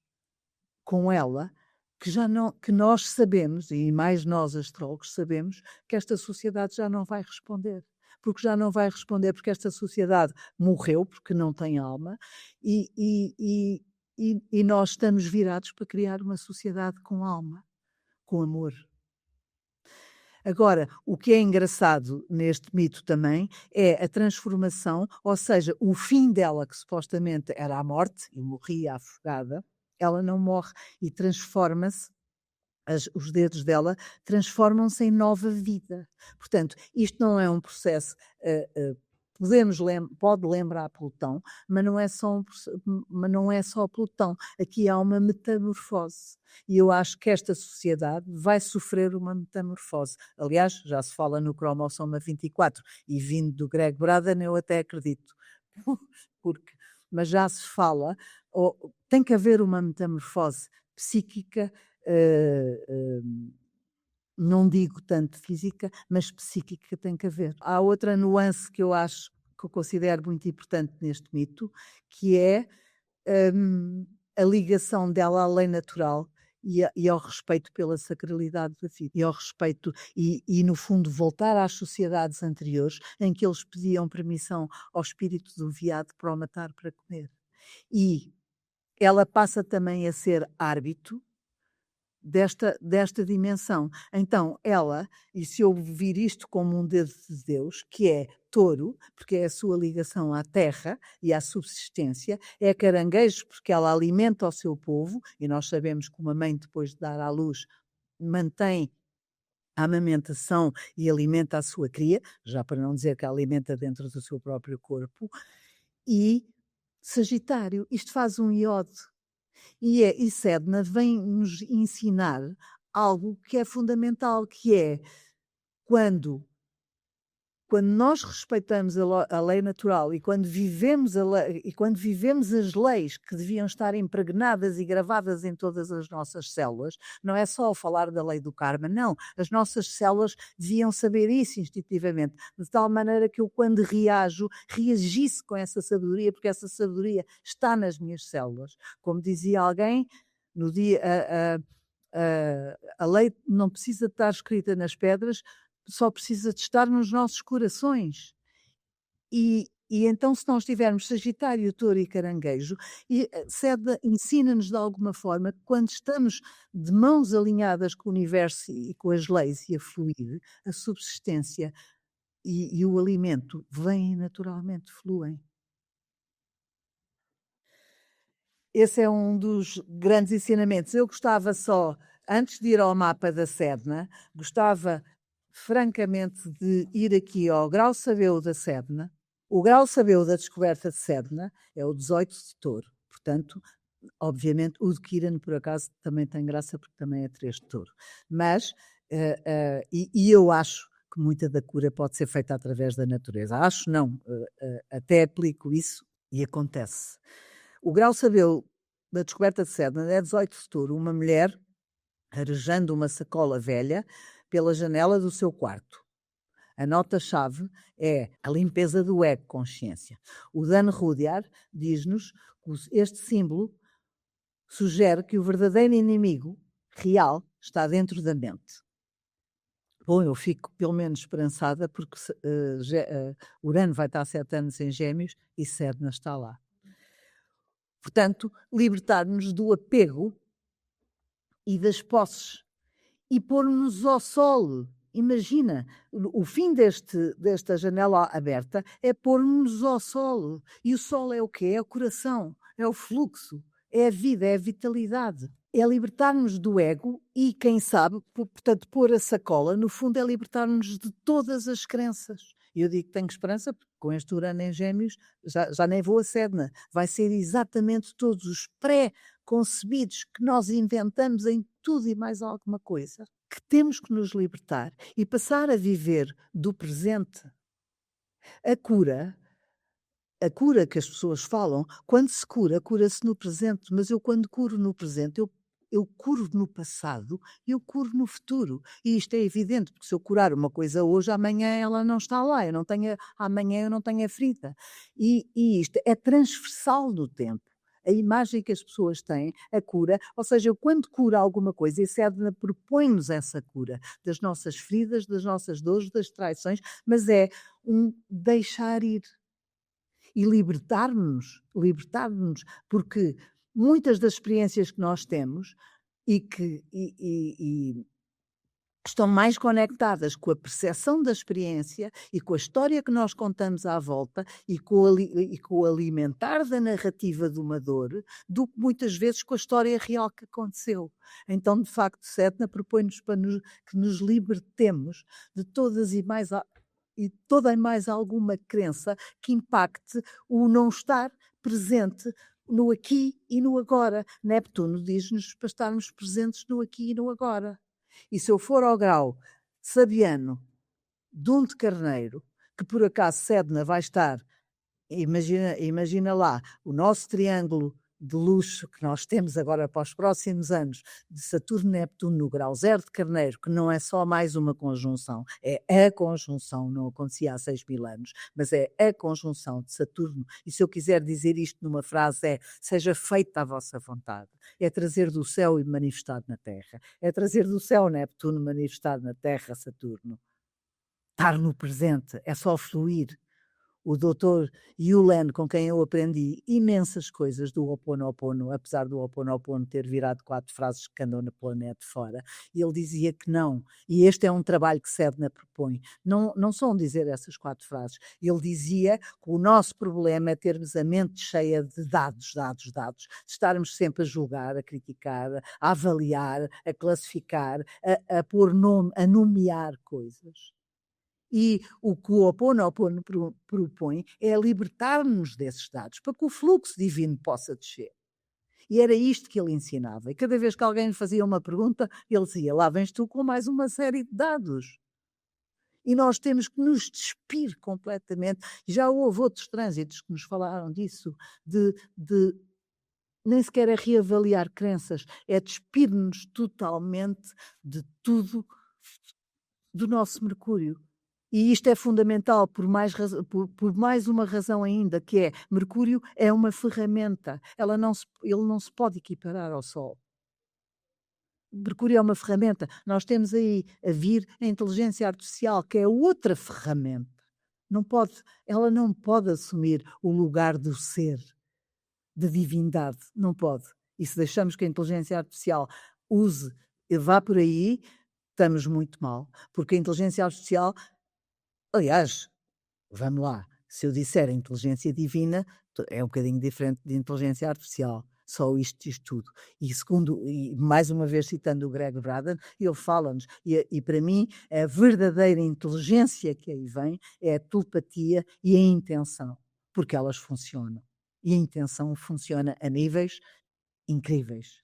com ela que nós sabemos, e mais nós astrólogos sabemos, que esta sociedade já não vai responder. Porque já não vai responder, porque esta sociedade morreu, porque não tem alma, e nós estamos virados para criar uma sociedade com alma, com amor. Agora, o que é engraçado neste mito também é a transformação, ou seja, o fim dela, que supostamente era a morte, e morria afogada, ela não morre e transforma-se os dedos dela transformam-se em nova vida. Portanto, isto não é um processo, pode lembrar Plutão, mas não é só mas não é só Plutão. Aqui há uma metamorfose. E eu acho que esta sociedade vai sofrer uma metamorfose. Aliás, já se fala no cromossoma 24, e vindo do Greg Braden eu até acredito. Porque, mas já se fala, tem que haver uma metamorfose psíquica, não digo tanto física, mas psíquica tem que haver. Há outra nuance que eu acho, que eu considero muito importante neste mito, que é a ligação dela à lei natural e ao respeito pela sacralidade da vida, e ao respeito, e no fundo voltar às sociedades anteriores em que eles pediam permissão ao espírito do veado para o matar para comer. E ela passa também a ser árbitro desta dimensão. Então, ela, e se eu vir isto como um dedo de Deus, que é touro, porque é a sua ligação à terra e à subsistência, é caranguejo, porque ela alimenta o seu povo, e nós sabemos que uma mãe, depois de dar à luz, mantém a amamentação e alimenta a sua cria, já para não dizer que a alimenta dentro do seu próprio corpo, e Sagitário, isto faz um iode. E Sedna vem-nos ensinar algo que é fundamental, que é quando nós respeitamos a lei natural e quando vivemos as leis que deviam estar impregnadas e gravadas em todas as nossas células, não é só falar da lei do karma, não. As nossas células deviam saber isso instintivamente, de tal maneira que eu, quando reagisse com essa sabedoria, porque essa sabedoria está nas minhas células. Como dizia alguém, no dia a lei não precisa estar escrita nas pedras, só precisa de estar nos nossos corações. E então, se nós tivermos Sagitário, Touro e Caranguejo, Sedna ensina-nos de alguma forma que quando estamos de mãos alinhadas com o universo e com as leis e a fluir, a subsistência e o alimento vêm naturalmente, fluem. Esse é um dos grandes ensinamentos. Eu gostava só, antes de ir ao mapa da Sedna, gostava francamente de ir aqui ao Grau Sabeu da Sedna. O Grau Sabeu da descoberta de Sedna é o 18 de Touro. Portanto, obviamente, o de Kiran, por acaso, também tem graça, porque também é 3 de Touro. Mas, eu acho que muita da cura pode ser feita através da natureza. Acho não, até aplico isso e acontece. O Grau Sabeu da descoberta de Sedna é 18 de Touro, uma mulher arejando uma sacola velha pela janela do seu quarto. A nota-chave é a limpeza do ego, consciência. O Dan Rudyard diz-nos que este símbolo sugere que o verdadeiro inimigo real está dentro da mente. Bom, eu fico pelo menos esperançada porque Urano vai estar 7 anos em Gêmeos e Sedna está lá. Portanto, libertar-nos do apego e das posses e pôr-nos ao sol. Imagina, o fim desta janela aberta é pôr-nos ao sol. E o sol é o quê? É o coração, é o fluxo, é a vida, é a vitalidade. É libertar-nos do ego e, quem sabe, portanto, pôr a sacola, no fundo, é libertar-nos de todas as crenças. E eu digo que tenho esperança, porque com este Urano em Gêmeos já nem vou a Sedna. Vai ser exatamente todos os pré-concebidos que nós inventamos em tudo e mais alguma coisa, que temos que nos libertar e passar a viver do presente. A cura que as pessoas falam, quando se cura-se no presente, mas eu quando curo no presente, eu curo no passado e eu curo no futuro. E isto é evidente, porque se eu curar uma coisa hoje, amanhã ela não está lá, amanhã eu não tenho a ferida. E isto é transversal no tempo. A imagem que as pessoas têm, a cura, ou seja, eu quando curo alguma coisa, e Sedna propõe-nos essa cura das nossas feridas, das nossas dores, das traições, mas é um deixar ir. E libertar-nos, porque muitas das experiências que nós temos e estão mais conectadas com a percepção da experiência e com a história que nós contamos à volta e com o alimentar da narrativa de uma dor, do que muitas vezes com a história real que aconteceu. Então, de facto, Sedna propõe-nos que nos libertemos de todas e toda e mais alguma crença que impacte o não estar presente no aqui e no agora. Neptuno diz-nos para estarmos presentes no aqui e no agora. E se eu for ao grau sabiano de um de Carneiro, que por acaso Sedna vai estar, imagina lá, o nosso triângulo de luxo que nós temos agora para os próximos anos, de Saturno e Neptuno no grau 0 de Carneiro, que não é só mais uma conjunção, é a conjunção, não acontecia há 6.000 anos, mas é a conjunção de Saturno, e se eu quiser dizer isto numa frase seja feita a vossa vontade, é trazer do céu e manifestado na Terra, é trazer do céu Neptuno manifestado na Terra Saturno, estar no presente, é só fluir. O doutor Yulen, com quem eu aprendi imensas coisas do Ho Oponopono, apesar do Ho Oponopono ter virado 4 frases que andam na planeta fora, e ele dizia que não, e este é um trabalho que Sedna propõe, não são dizer essas 4 frases, ele dizia que o nosso problema é termos a mente cheia de dados, de estarmos sempre a julgar, a criticar, a avaliar, a classificar, a pôr nome, a nomear coisas. E o que o Ho Oponopono propõe é libertar-nos desses dados, para que o fluxo divino possa descer. E era isto que ele ensinava. E cada vez que alguém lhe fazia uma pergunta, ele dizia: lá vens tu com mais uma série de dados. E nós temos que nos despir completamente. Já houve outros trânsitos que nos falaram disso, de nem sequer é reavaliar crenças, é despir-nos totalmente de tudo do nosso Mercúrio. E isto é fundamental por mais uma razão ainda, que é Mercúrio é uma ferramenta, ele não se pode equiparar ao Sol. Mercúrio é uma ferramenta. Nós temos aí a vir a inteligência artificial, que é outra ferramenta. Ela não pode assumir o lugar do ser, de divindade, não pode. E se deixamos que a inteligência artificial use e vá por aí, estamos muito mal, porque a inteligência artificial, aliás, vamos lá, se eu disser inteligência divina, é um bocadinho diferente de inteligência artificial. Só isto diz tudo. E mais uma vez citando o Greg Braden, ele fala-nos, e para mim a verdadeira inteligência que aí vem é a telepatia e a intenção, porque elas funcionam. E a intenção funciona a níveis incríveis.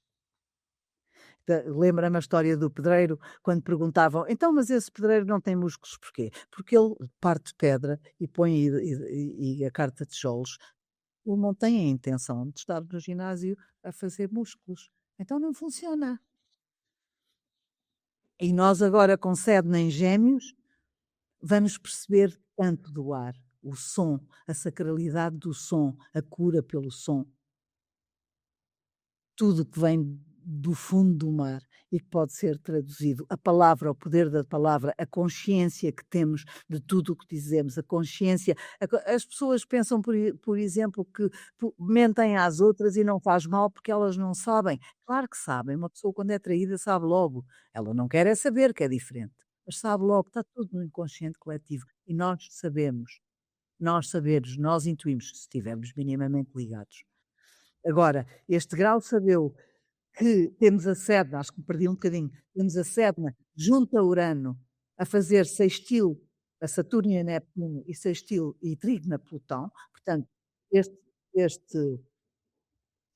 Lembra-me a história do pedreiro, quando perguntavam: então, mas esse pedreiro não tem músculos porquê? Porque ele parte pedra e põe e a carta tijolos. Ele não tem a intenção de estar no ginásio a fazer músculos. Então não funciona. E nós agora, com sede em Gêmeos, vamos perceber tanto do ar, o som, a sacralidade do som, a cura pelo som. Tudo que vem do fundo do mar e que pode ser traduzido. A palavra, o poder da palavra, a consciência que temos de tudo o que dizemos, a consciência. As pessoas pensam, por exemplo, que mentem às outras e não faz mal porque elas não sabem. Claro que sabem. Uma pessoa, quando é traída, sabe logo. Ela não quer é saber que é diferente, mas sabe logo, está tudo no inconsciente coletivo. E nós sabemos, nós intuímos, se estivermos minimamente ligados. Agora, este grau sabeu que temos a Sedna, acho que me perdi um bocadinho, temos a Sedna junto a Urano a fazer sextil a Saturno e a Neptuno e sextil e trígono a Plutão, portanto, este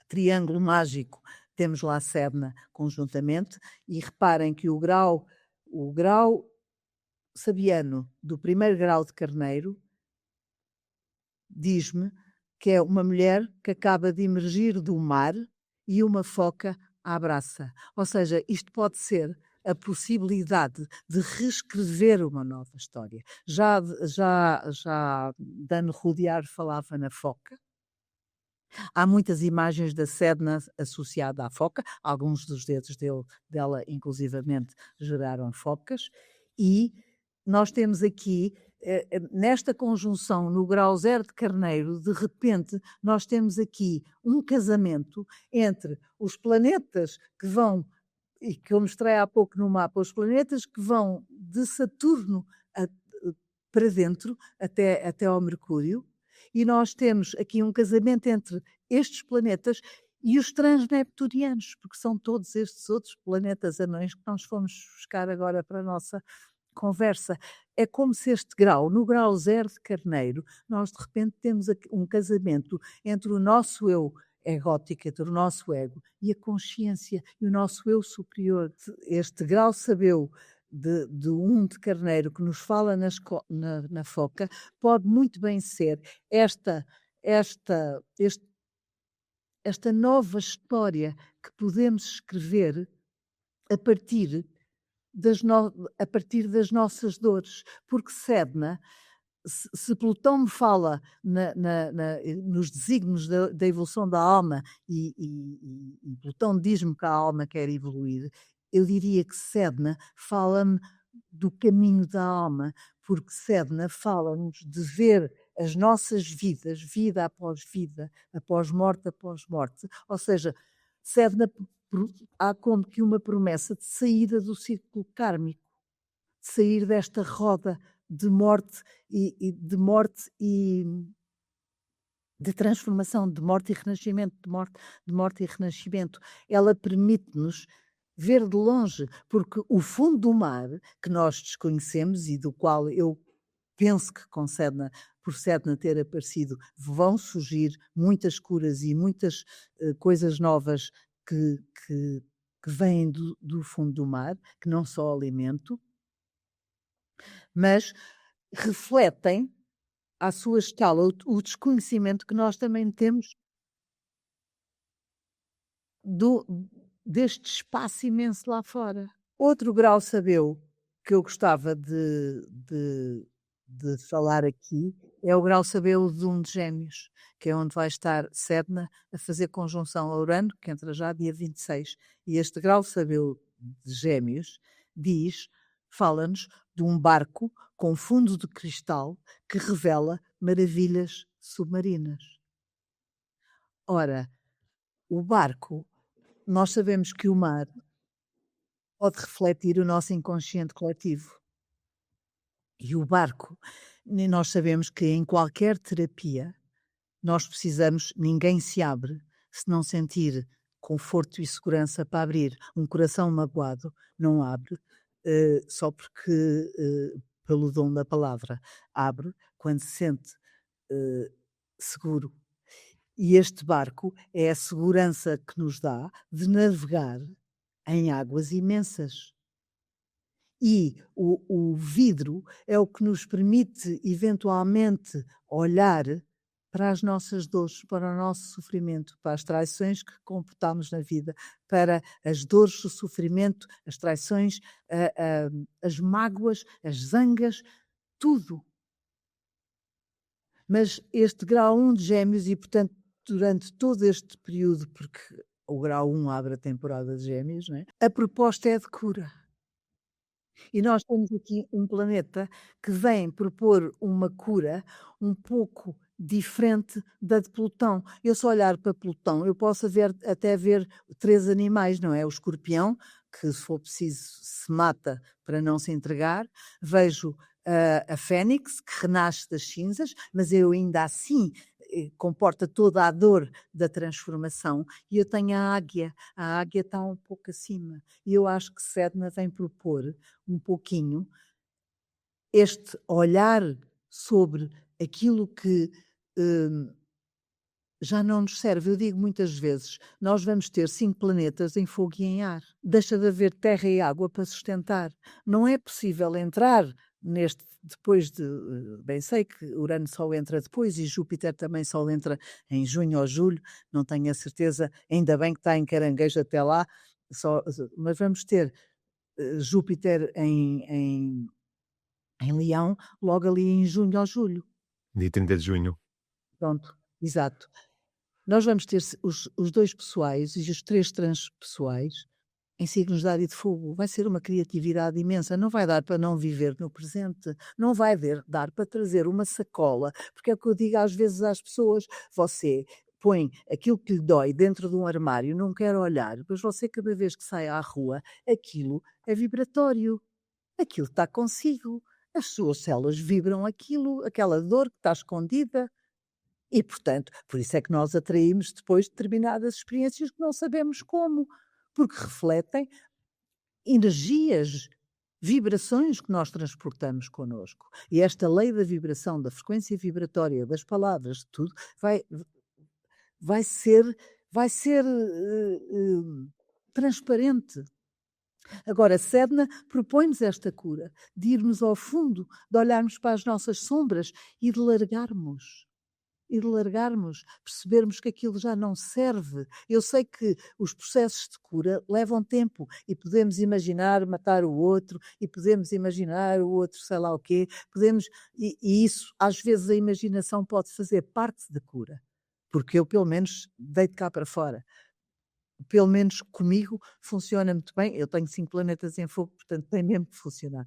triângulo mágico, temos lá a Sedna conjuntamente, e reparem que o grau sabiano do primeiro grau de Carneiro diz-me que é uma mulher que acaba de emergir do mar e uma foca a abraça. Ou seja, isto pode ser a possibilidade de reescrever uma nova história. Já Dan Rudyard falava na foca. Há muitas imagens da Sedna associada à foca, alguns dos dedos dela inclusivamente geraram focas, e nós temos aqui nesta conjunção no grau 0 de Carneiro, de repente nós temos aqui um casamento entre os planetas que vão e que eu mostrei há pouco no mapa, os planetas que vão de Saturno para dentro, até ao Mercúrio, e nós temos aqui um casamento entre estes planetas e os transneptunianos, porque são todos estes outros planetas anões que nós fomos buscar agora para a nossa conversa. É como se este grau, no grau 0 de Carneiro, nós de repente temos aqui um casamento entre o nosso eu egótico, entre o nosso ego e a consciência e o nosso eu superior. Este grau sabeu de um de Carneiro que nos fala na foca pode muito bem ser esta, esta nova história que podemos escrever a partir a partir das nossas dores, porque Sedna, se Plutão me fala nos desígnios da evolução da alma e Plutão diz-me que a alma quer evoluir, eu diria que Sedna fala-me do caminho da alma, porque Sedna fala-nos de ver as nossas vidas, vida após morte, ou seja, Sedna há como que uma promessa de saída do círculo kármico, de sair desta roda de morte e de transformação, de morte e renascimento, de morte e renascimento. Ela permite-nos ver de longe, porque o fundo do mar, que nós desconhecemos e do qual eu penso que com Sedna, por Sedna ter aparecido, vão surgir muitas curas e muitas coisas novas que vêm do fundo do mar, que não só alimento, mas refletem à sua escala o desconhecimento que nós também temos deste espaço imenso lá fora. Outro grau sabeu que eu gostava de falar aqui é o grau sabeu de um de Gêmeos, que é onde vai estar Sedna a fazer conjunção a Urano, que entra já dia 26. E este grau sabeu de Gêmeos fala-nos de um barco com fundo de cristal que revela maravilhas submarinas. Ora, o barco, nós sabemos que o mar pode refletir o nosso inconsciente coletivo. E o barco, nós sabemos que em qualquer terapia, nós precisamos, ninguém se abre se não sentir conforto e segurança para abrir. Um coração magoado não abre só porque, pelo dom da palavra, abre quando se sente seguro. E este barco é a segurança que nos dá de navegar em águas imensas. E o vidro é o que nos permite, eventualmente, olhar para as nossas dores, para o nosso sofrimento, para as traições que comportamos na vida, para as dores, o sofrimento, as traições, as mágoas, as zangas, tudo. Mas este grau 1 de Gêmeos, e portanto, durante todo este período, porque o grau 1 abre a temporada de Gêmeos, não é? A proposta é de cura. E nós temos aqui um planeta que vem propor uma cura um pouco diferente da de Plutão. Eu só olhar para Plutão, eu posso até ver 3 animais, não é? O escorpião, que se for preciso se mata para não se entregar. Vejo a fênix, que renasce das cinzas, mas eu ainda assim comporta toda a dor da transformação. E eu tenho a águia está um pouco acima. E eu acho que Sedna vem propor um pouquinho este olhar sobre aquilo que já não nos serve. Eu digo muitas vezes, nós vamos ter 5 planetas em fogo e em ar. Deixa de haver terra e água para sustentar. Não é possível entrar neste, depois de, bem sei que Urano só entra depois e Júpiter também só entra em junho ou julho, não tenho a certeza, ainda bem que está em Caranguejo até lá, mas vamos ter Júpiter em Leão logo ali em junho ou julho. Dia 30 de junho. Pronto, exato. Nós vamos ter os 2 pessoais e os 3 transpessoais em signos de ar e de fogo. Vai ser uma criatividade imensa. Não vai dar para não viver no presente. Não vai dar para trazer uma sacola. Porque é o que eu digo às vezes às pessoas. Você põe aquilo que lhe dói dentro de um armário, não quer olhar, mas você cada vez que sai à rua, aquilo é vibratório, aquilo está consigo, as suas células vibram aquilo, aquela dor que está escondida. E, portanto, por isso é que nós atraímos depois determinadas experiências que não sabemos como, porque refletem energias, vibrações que nós transportamos connosco. E esta lei da vibração, da frequência vibratória, das palavras, de tudo, vai, vai ser, vai ser transparente. Agora, Sedna propõe-nos esta cura, de irmos ao fundo, de olharmos para as nossas sombras e de largarmos. E de largarmos, percebermos que aquilo já não serve. Eu sei que os processos de cura levam tempo e podemos imaginar matar o outro e podemos imaginar o outro sei lá o quê, e isso, às vezes a imaginação pode fazer parte da cura, porque eu pelo menos deito cá para fora. Pelo menos comigo funciona muito bem. Eu tenho 5 planetas em fogo, portanto tem mesmo que funcionar.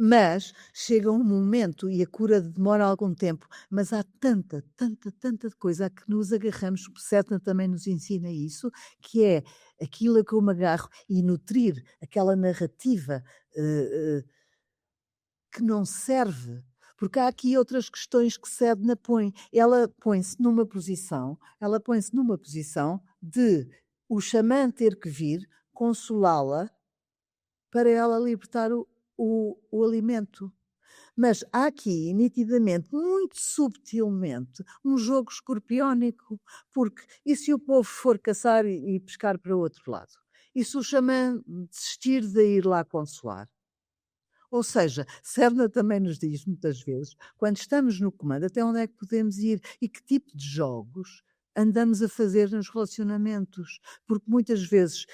Mas chega um momento e a cura demora algum tempo, mas há tanta, tanta, tanta coisa a que nos agarramos, o Setna também nos ensina isso, que é aquilo a que eu me agarro e nutrir aquela narrativa que não serve. Porque há aqui outras questões que Sedna põe. Ela põe-se numa posição de o xamã ter que vir consolá-la para ela libertar o alimento. Mas há aqui, nitidamente, muito subtilmente, um jogo escorpiónico, porque e se o povo for caçar e pescar para o outro lado? E se o xamã desistir de ir lá consolar? Ou seja, Serna também nos diz muitas vezes, quando estamos no comando, até onde é que podemos ir e que tipo de jogos andamos a fazer nos relacionamentos. Porque muitas vezes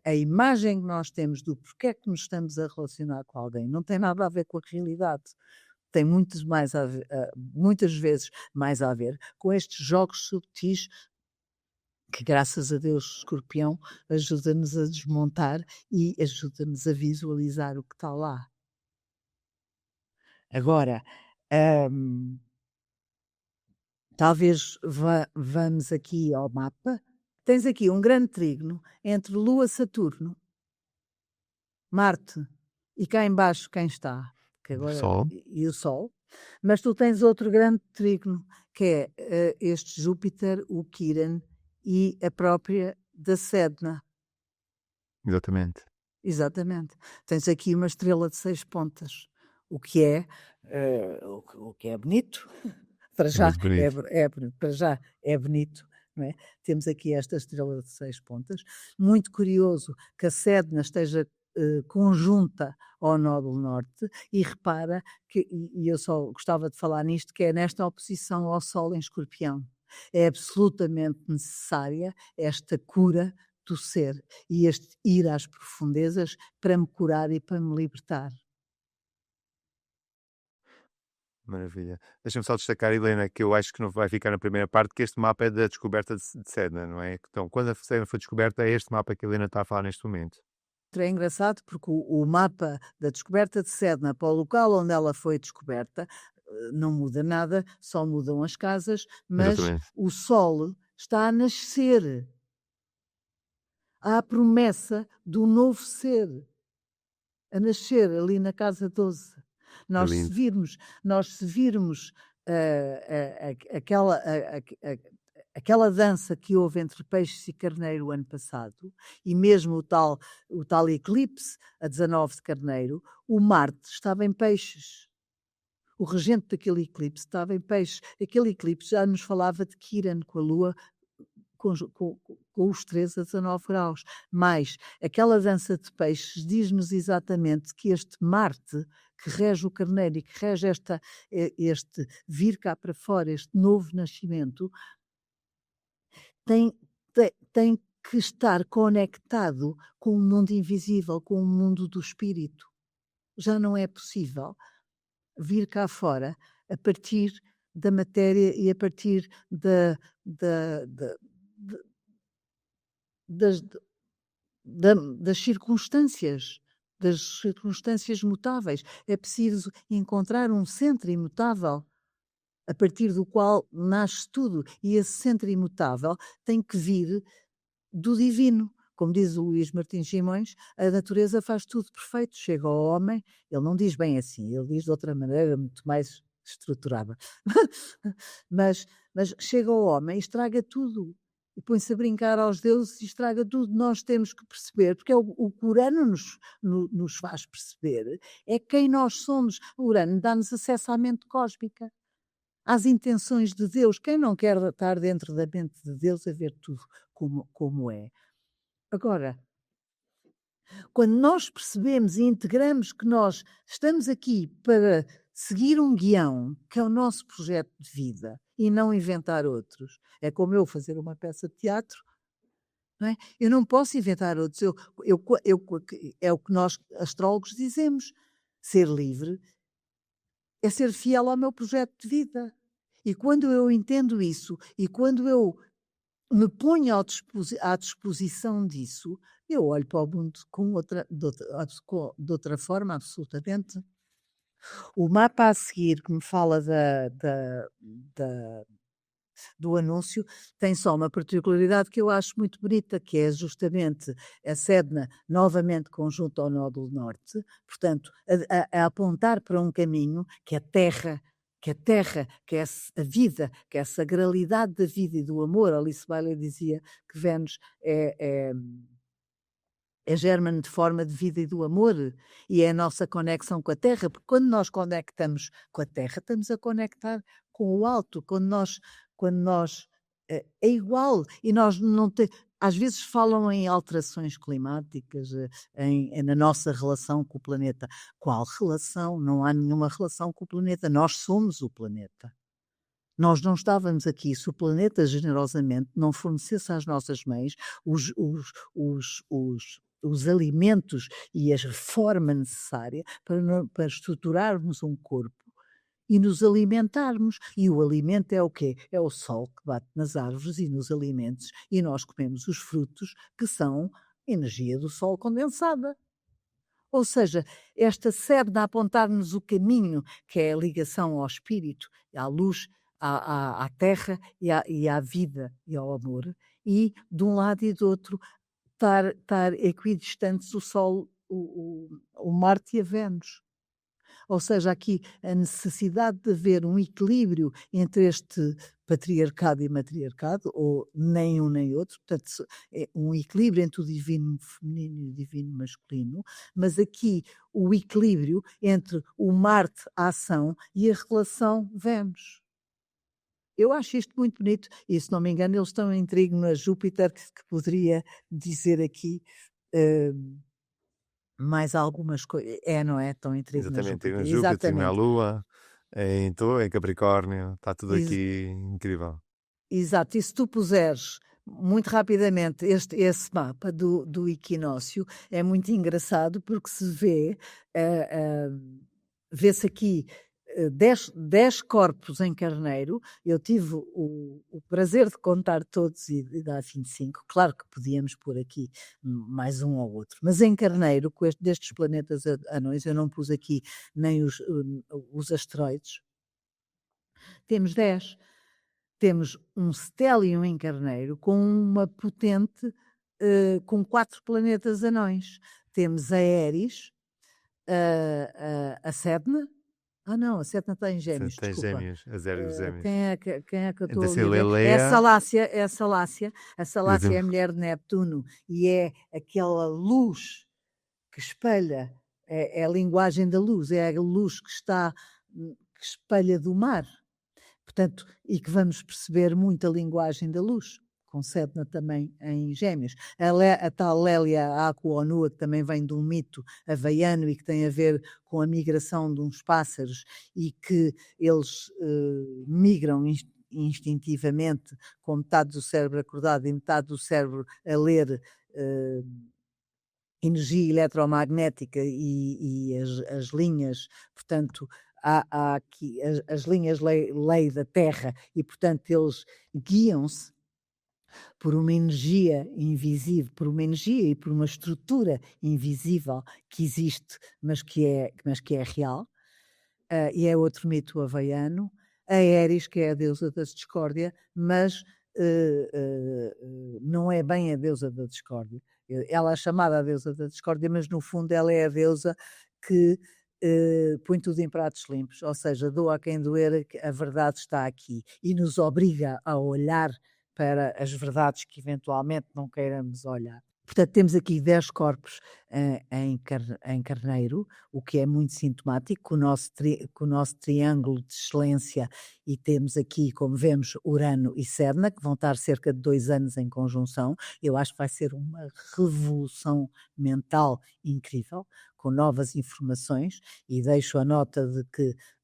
a imagem que nós temos do porquê é que nos estamos a relacionar com alguém não tem nada a ver com a realidade. Tem muitas vezes mais a ver com estes jogos subtis que, graças a Deus, Escorpião ajuda-nos a desmontar e ajuda-nos a visualizar o que está lá. Agora, talvez vamos aqui ao mapa. Tens aqui um grande trígono entre Lua-Saturno, Marte e cá embaixo quem está? Que agora, Sol. E o Sol. Mas tu tens outro grande trígono, que é este Júpiter, o Quiron e a própria da Sedna. Exatamente. Exatamente. Tens aqui uma estrela de 6 pontas, o que é, o que é bonito. Para já para já é bonito, não é? Temos aqui esta estrela de 6 pontas. Muito curioso que a Sedna esteja conjunta ao nó do norte e repara que, e eu só gostava de falar nisto, que é nesta oposição ao Sol em Escorpião. É absolutamente necessária esta cura do ser e este ir às profundezas para me curar e para me libertar. Maravilha. Deixa-me só destacar, Helena, que eu acho que não vai ficar na primeira parte, que este mapa é da descoberta de Sedna, não é? Então, quando a Sedna foi descoberta, é este mapa que a Helena está a falar neste momento. É engraçado porque o mapa da descoberta de Sedna para o local onde ela foi descoberta não muda nada, só mudam as casas, mas Exatamente. o Sol está a nascer. Há a promessa do novo ser a nascer ali na casa 12. Nós se virmos aquela dança que houve entre peixes e carneiro o ano passado, e mesmo o tal eclipse a 19 de carneiro, o Marte estava em peixes. O regente daquele eclipse estava em peixes. Aquele eclipse já nos falava de Quiron, com a Lua com os 13 a 19 graus. Mas aquela dança de peixes diz-nos exatamente que este Marte, que rege o carneiro e que rege este vir cá para fora, este novo nascimento, tem que estar conectado com o mundo invisível, com o mundo do espírito. Já não é possível vir cá fora a partir da matéria e a partir das circunstâncias mutáveis. É preciso encontrar um centro imutável a partir do qual nasce tudo. E esse centro imutável tem que vir do divino. Como diz o Luís Martins Simões, a natureza faz tudo perfeito, chega ao homem, ele não diz bem assim, ele diz de outra maneira muito mais estruturada. Mas chega ao homem e estraga tudo. E põe-se a brincar aos deuses e estraga tudo. Nós temos que perceber, porque é o que o Urano nos faz perceber, é quem nós somos. O Urano dá-nos acesso à mente cósmica, às intenções de Deus. Quem não quer estar dentro da mente de Deus a ver tudo como é? Agora, quando nós percebemos e integramos que nós estamos aqui para seguir um guião, que é o nosso projeto de vida, e não inventar outros, é como eu fazer uma peça de teatro, não é? Eu não posso inventar outros. É o que nós, astrólogos, dizemos. Ser livre é ser fiel ao meu projeto de vida. E quando eu entendo isso, e quando eu me ponho à disposição disso, eu olho para o mundo de outra forma, absolutamente. O mapa a seguir, que me fala do anúncio, tem só uma particularidade que eu acho muito bonita, que é justamente a Sedna novamente conjunto ao nódulo norte, portanto, a apontar para um caminho que é terra, que é a vida, que é a sagralidade da vida e do amor. Alice Bailey dizia que Vênus é germen de forma de vida e do amor, e é a nossa conexão com a Terra, porque quando nós conectamos com a Terra, estamos a conectar com o alto, quando nós é igual, e nós não às vezes falam em alterações climáticas, na nossa relação com o planeta. Qual relação? Não há nenhuma relação com o planeta, nós somos o planeta. Nós não estávamos aqui se o planeta generosamente não fornecesse às nossas mães os alimentos e a reforma necessária para estruturarmos um corpo e nos alimentarmos. E o alimento é o quê? É o sol que bate nas árvores e nos alimentos, e nós comemos os frutos que são energia do sol condensada. Ou seja, esta sede a apontar-nos o caminho, que é a ligação ao espírito, à luz, à terra e à vida e ao amor, e de um lado e do outro estar equidistantes o Sol, o Marte e a Vênus. Ou seja, aqui a necessidade de haver um equilíbrio entre este patriarcado e matriarcado, ou nem um nem outro, portanto, é um equilíbrio entre o divino feminino e o divino masculino, mas aqui o equilíbrio entre o Marte, a ação, e a relação Vênus. Eu acho isto muito bonito, e se não me engano eles estão em trígono a Júpiter, que poderia dizer aqui mais algumas coisas. Não é? Estão em trígono a Exatamente, tem Júpiter. Júpiter, tem a Exatamente. Lua, em Capricórnio, está tudo aqui incrível. Exato, e se tu puseres muito rapidamente esse mapa do equinócio, é muito engraçado porque se vê-se aqui 10 corpos em carneiro. Eu tive o prazer de contar todos e dar 25. Claro que podíamos pôr aqui mais um ou outro, mas em carneiro, destes planetas anões, eu não pus aqui nem os asteroides. Temos 10. Temos um stellium em carneiro com uma potente, com 4 planetas anões. Temos a Eris, a Sedna. Não, a Sedna está em Gêmeos, Tem desculpa. Gêmeos, a zero Gêmeos. Quem é que eu estou Da a ver? Leleia. É a Salácia. A Salácia é a mulher de Neptuno e é aquela luz que espelha, é a linguagem da luz, é a luz que espelha do mar. Portanto, e que vamos perceber muito a linguagem da luz, com Sedna também em Gêmeos. A tal Lélia Aqua-Onua, que também vem de um mito havaiano e que tem a ver com a migração de uns pássaros e que eles migram instintivamente, com metade do cérebro acordado e metade do cérebro a ler energia eletromagnética e as linhas, portanto, há aqui as linhas lei da Terra e, portanto, eles guiam-se por uma energia invisível, por uma energia e por uma estrutura invisível que existe, mas que é real, e é outro mito havaiano. a Eris, que é a deusa da discórdia, mas não é bem a deusa da discórdia. Ela é chamada a deusa da discórdia, mas no fundo ela é a deusa que põe tudo em pratos limpos, ou seja, doa a quem doer, a verdade está aqui e nos obriga a olhar para as verdades que eventualmente não queiramos olhar. Portanto, temos aqui 10 corpos em carneiro, o que é muito sintomático, com o nosso triângulo de excelência, e temos aqui, como vemos, Urano e Sedna, que vão estar cerca de 2 anos em conjunção. Eu acho que vai ser uma revolução mental incrível, com novas informações, e deixo a nota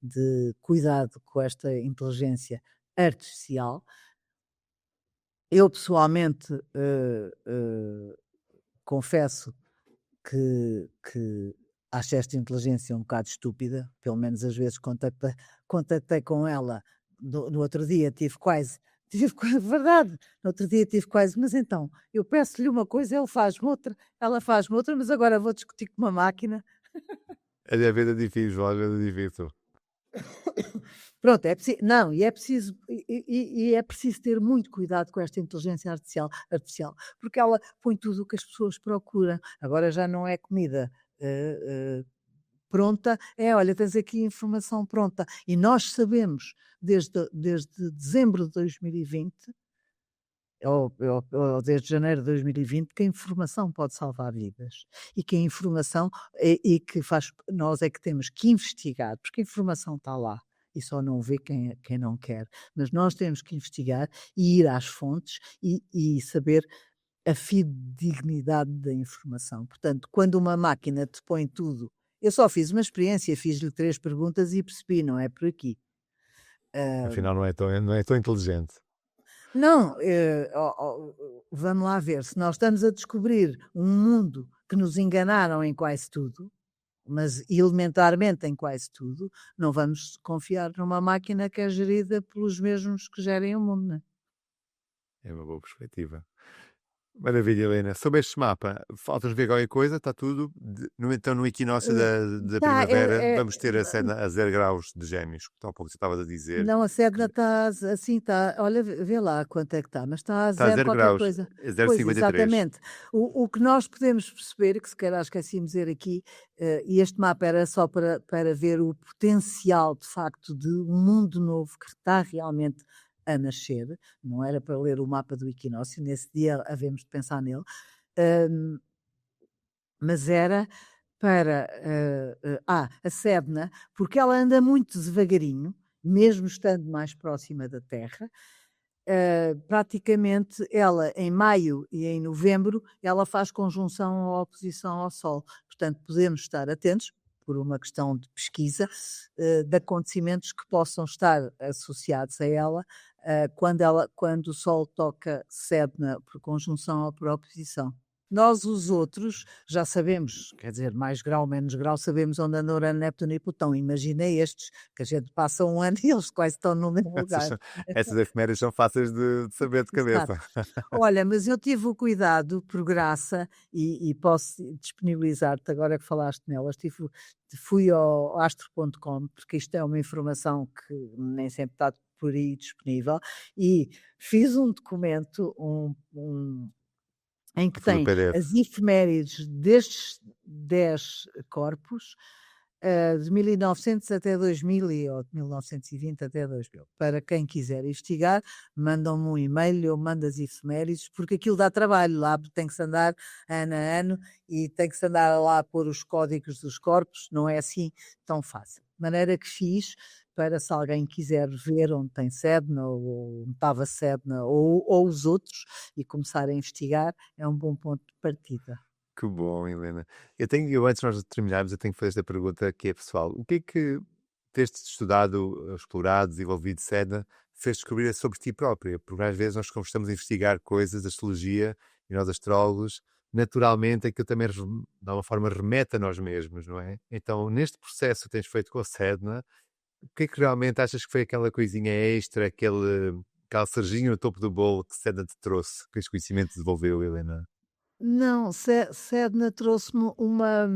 de cuidado com esta inteligência artificial. Eu pessoalmente confesso que acho esta inteligência um bocado estúpida, pelo menos às vezes contactei com ela, no outro dia verdade, no outro dia tive quase, mas então, eu peço-lhe uma coisa, ela faz-me outra, mas agora vou discutir com uma máquina. A vida é difícil, a vida é difícil. Pronto, não, e é preciso ter muito cuidado com esta inteligência artificial, porque ela põe tudo o que as pessoas procuram. Agora já não é comida pronta, olha, tens aqui informação pronta. E nós sabemos, desde dezembro de 2020, ou desde janeiro de 2020, que a informação pode salvar vidas. E que a informação, e que nós é que temos que investigar, porque a informação está lá e só não vê quem não quer. Mas nós temos que investigar e ir às fontes e saber a fidedignidade da informação. Portanto, quando uma máquina te põe tudo, eu só fiz uma experiência, fiz-lhe 3 perguntas e percebi, não é por aqui. Afinal, não é tão inteligente. Não, vamos lá ver, se nós estamos a descobrir um mundo que nos enganaram em quase tudo, mas elementarmente em quase tudo, não vamos confiar numa máquina que é gerida pelos mesmos que gerem o mundo, não é? É uma boa perspectiva. Maravilha, Helena. Sobre este mapa, falta-nos ver qualquer coisa? Está tudo? Então, no equinócio da Tá, primavera, vamos ter a cena a 0 graus de Gêmeos, que há um pouco você estava a dizer. não, a Sedna está assim, está, olha, vê lá quanto é que está, mas está a Está a 0 0 qualquer graus, coisa. é Pois, 0,53. exatamente. O que nós podemos perceber, que se calhar esquecíamos de dizer aqui, e este mapa era só para ver o potencial, de facto, de um mundo novo que está realmente a nascer, não era para ler o mapa do equinócio, nesse dia havemos de pensar nele, hum, mas era para a Sedna, porque ela anda muito devagarinho, mesmo estando mais próxima da Terra. Praticamente ela em maio e em novembro ela faz conjunção ou oposição ao Sol. Portanto, podemos estar atentos, por uma questão de pesquisa, de acontecimentos que possam estar associados a ela, quando o Sol toca Sedna por conjunção ou por oposição. Nós, os outros, já sabemos, quer dizer, mais grau, menos grau, sabemos onde anda Urano, Neptuno e Plutão. Imagina estes, que a gente passa um ano e eles quase estão no mesmo lugar. Essas efemérides são fáceis de saber de cabeça. Olha, mas eu tive o cuidado, por graça, e posso disponibilizar-te agora que falaste nelas, fui ao astro.com, porque isto é uma informação que nem sempre está por aí disponível, e fiz um documento, em que Foi o tem PDF. as efemérides destes 10 corpos, de 1900 até 2000 ou de 1920 até 2000. Para quem quiser investigar, mandam-me um e-mail, eu mando as efemérides, porque aquilo dá trabalho lá, tem que se andar ano a ano e tem que se andar lá a pôr os códigos dos corpos, não é assim tão fácil. De maneira que fiz, para se alguém quiser ver onde tem Sedna, ou onde estava Sedna, ou os outros, e começar a investigar, é um bom ponto de partida. Que bom, Helena. Antes de nós terminarmos, eu tenho que fazer esta pergunta que é pessoal. O que é que teres estudado, explorado, desenvolvido Sedna, fez descobrir sobre ti própria? Porque às vezes nós conversamos a investigar coisas da astrologia e nós astrólogos, naturalmente aquilo também de alguma forma remete a nós mesmos, não é? Então, neste processo que tens feito com a Sedna, o que é que realmente achas que foi aquela coisinha extra, aquela cerejinha no topo do bolo que Sedna te trouxe, que esse conhecimento desenvolveu, Helena? Não, Sedna trouxe-me uma.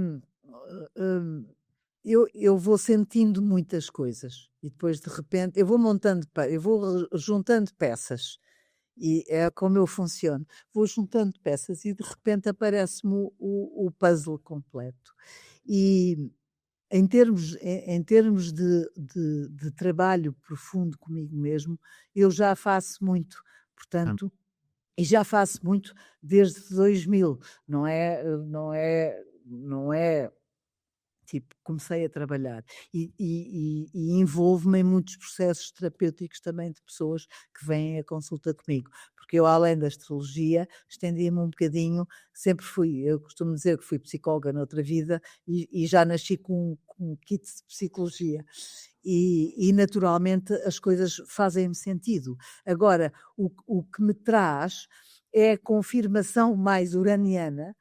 eu vou sentindo muitas coisas e depois de repente eu vou montando, eu vou juntando peças e é como eu funciono. Vou juntando peças e de repente aparece-me o puzzle completo. E em termos de trabalho profundo comigo mesmo, eu já faço muito, Hum, portanto, e já faço muito desde 2000, não é tipo, comecei a trabalhar e envolvo-me em muitos processos terapêuticos também de pessoas que vêm à consulta comigo, porque eu, além da astrologia, estendia-me um bocadinho, eu costumo dizer que fui psicóloga noutra vida e já nasci com um kit de psicologia. E naturalmente as coisas fazem-me sentido. Agora, o que me traz é a confirmação mais uraniana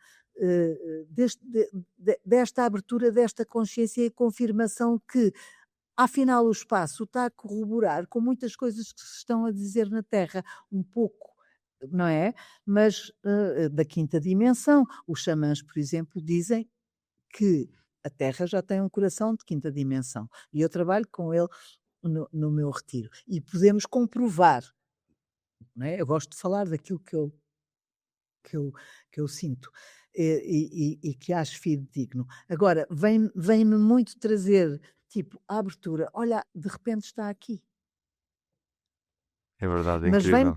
desta abertura, desta consciência e confirmação que, afinal, o espaço está a corroborar com muitas coisas que se estão a dizer na Terra, um pouco, não é? Mas da quinta dimensão. Os xamãs, por exemplo, dizem que a Terra já tem um coração de quinta dimensão. E eu trabalho com ele no meu retiro. E podemos comprovar, não é? Eu gosto de falar daquilo que eu, que eu sinto e que acho fidedigno. Agora, vem-me muito trazer, tipo, a abertura. Olha, de repente está aqui. é verdade, é Mas incrível.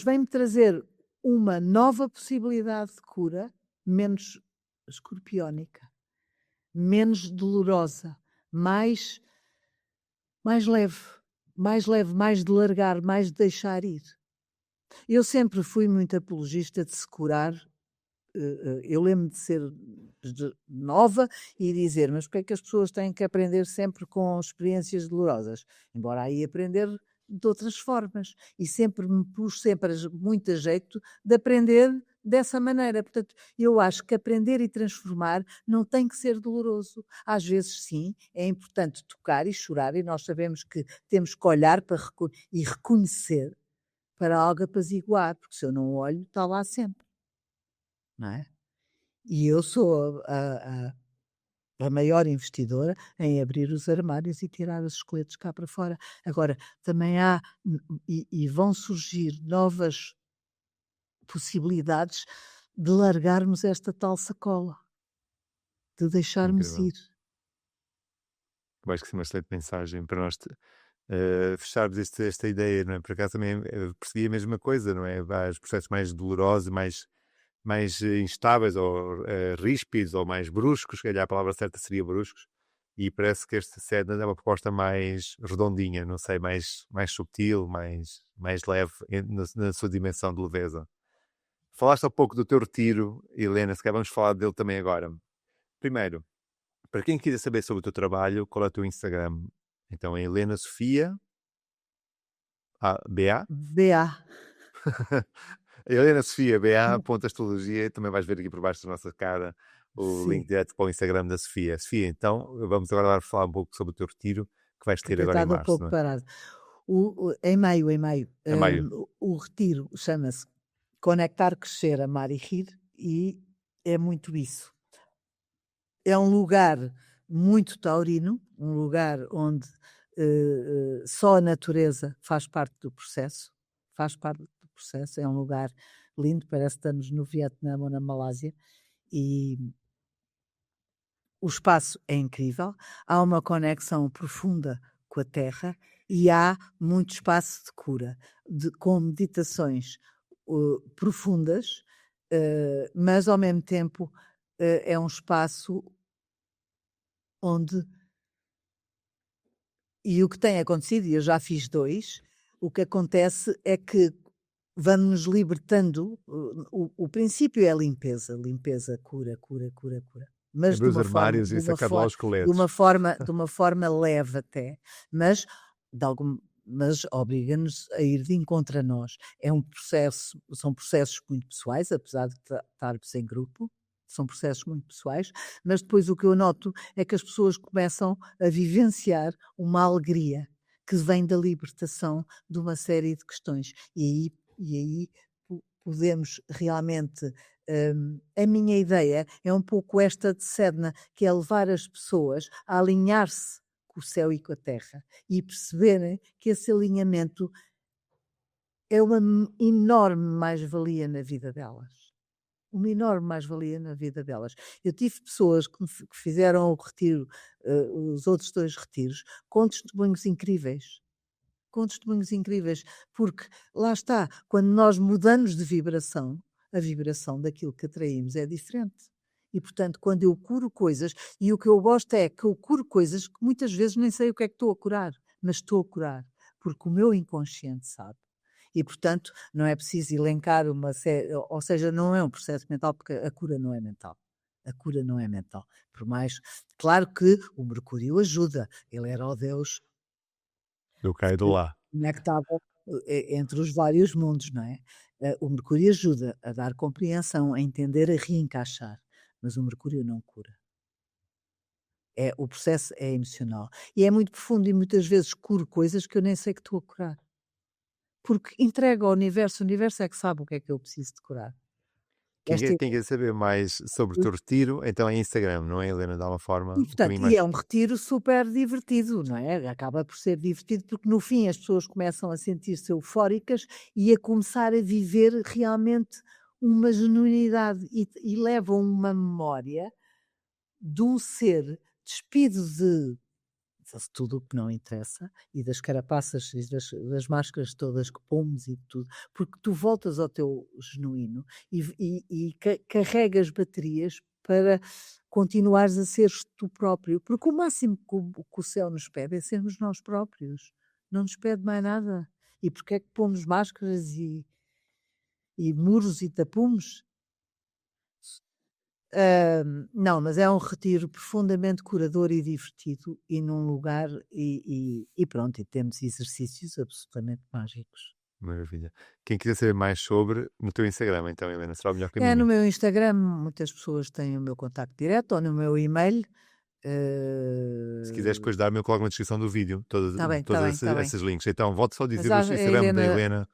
vem-me trazer uma nova possibilidade de cura, menos escorpiónica, menos dolorosa, mais, mais leve, mais de largar, mais de deixar ir. Eu sempre fui muito apologista de se curar. Eu lembro de ser nova e dizer, mas porque é que as pessoas têm que aprender sempre com experiências dolorosas? Embora aí aprender de outras formas. E sempre me pus muito a jeito de aprender dessa maneira. Portanto, eu acho que aprender e transformar não tem que ser doloroso. Às vezes, sim, é importante tocar e chorar, e nós sabemos que temos que olhar e reconhecer para algo apaziguar, porque se eu não olho, está lá sempre, não é? E eu sou a maior investidora em abrir os armários e tirar os esqueletos cá para fora. Agora, também há e vão surgir novas possibilidades de largarmos esta tal sacola, de deixarmos Incrível. ir. Eu acho que sim, uma excelente mensagem para nós fecharmos esta ideia, não é? Por acaso também percebi a mesma coisa, não é? Há os processos mais dolorosos, mais instáveis ou ríspidos ou mais bruscos, se calhar a palavra certa seria bruscos, e parece que este Sedna é uma proposta mais redondinha, não sei, mais subtil, mais leve na sua dimensão de leveza. Falaste há pouco do teu retiro, Helena, se calhar vamos falar dele também agora. Primeiro, para quem quiser saber sobre o teu trabalho, qual é o teu Instagram? Então é Helena Sofia, BA? BA. Helena Sofia, BA, ponto astrologia, também vais ver aqui por baixo da nossa cara o link Sim, direto para o Instagram da Sofia. Sofia, então vamos agora falar um pouco sobre o teu retiro que vais que ter tem agora em estado um março, pouco não é? parado. Em maio, A maio. o retiro chama-se Conectar, Crescer, Amar e Rir, e é muito isso. É um lugar muito taurino, um lugar onde só a natureza faz parte do processo, é um lugar lindo, parece que estamos no Vietnã ou na Malásia, e o espaço é incrível, há uma conexão profunda com a terra e há muito espaço de cura, com meditações profundas, mas ao mesmo tempo é um espaço onde, e o que tem acontecido, e eu já fiz 2, o que acontece é que vamos libertando, o princípio é a limpeza, limpeza, cura, cura, cura, cura. Mas Abrir os armários e sacar de lá os coletes. de uma forma leve até, mas de algum mas obriga-nos a ir de encontro a nós. São processos muito pessoais, apesar de estarmos em grupo, são processos muito pessoais, mas depois o que eu noto é que as pessoas começam a vivenciar uma alegria que vem da libertação de uma série de questões. E aí podemos realmente. A minha ideia é um pouco esta de Sedna, que é levar as pessoas a alinhar-se com o céu e com a terra e perceberem que esse alinhamento é uma enorme mais-valia na vida delas. Uma enorme mais-valia na vida delas. Eu tive pessoas que fizeram o retiro, os outros 2 retiros, com testemunhos incríveis. Com testemunhos incríveis, porque lá está, quando nós mudamos de vibração, a vibração daquilo que atraímos é diferente. E, portanto, quando eu curo coisas, e o que eu gosto é que eu curo coisas que muitas vezes nem sei o que é que estou a curar, mas estou a curar, porque o meu inconsciente sabe. E, portanto, não é preciso elencar uma série, ou seja, não é um processo mental, porque a cura não é mental. A cura não é mental. Por mais, claro que o Mercúrio ajuda, ele era o Deus Do cá e do que lá. conectava entre os vários mundos, não é? O Mercúrio ajuda a dar compreensão, a entender, a reencaixar, mas o Mercúrio não cura. O processo é emocional. E é muito profundo e muitas vezes curo coisas que eu nem sei que estou a curar. Porque entrego ao universo, o universo é que sabe o que é que eu preciso de curar. Esta Quem quer saber mais sobre o teu retiro, então é Instagram, não é, Helena? Dá uma forma, E, um bocadinho portanto, é mais. um retiro super divertido, não é? Acaba por ser divertido porque no fim as pessoas começam a sentir-se eufóricas e a começar a viver realmente uma genuinidade e levam uma memória de um ser despido de tudo o que não interessa e das carapaças e das máscaras todas que pomos e tudo, porque tu voltas ao teu genuíno e carregas baterias para continuares a seres tu próprio, porque o máximo que o céu nos pede é sermos nós próprios, não nos pede mais nada. E porque é que pomos máscaras e muros e tapumes? Não, mas é um retiro profundamente curador e divertido e num lugar e pronto, e temos exercícios absolutamente mágicos. Maravilha. Quem quiser saber mais sobre, no teu Instagram, então, Helena, será o melhor É, no caminho. meu Instagram muitas pessoas têm o meu contacto direto ou no meu e-mail. Se quiseres depois dar-me, eu coloco na descrição do vídeo Está bem, está todos bem, está bem. esses links. Então, volto só a Mas dizer o a Instagram da Helena Helena.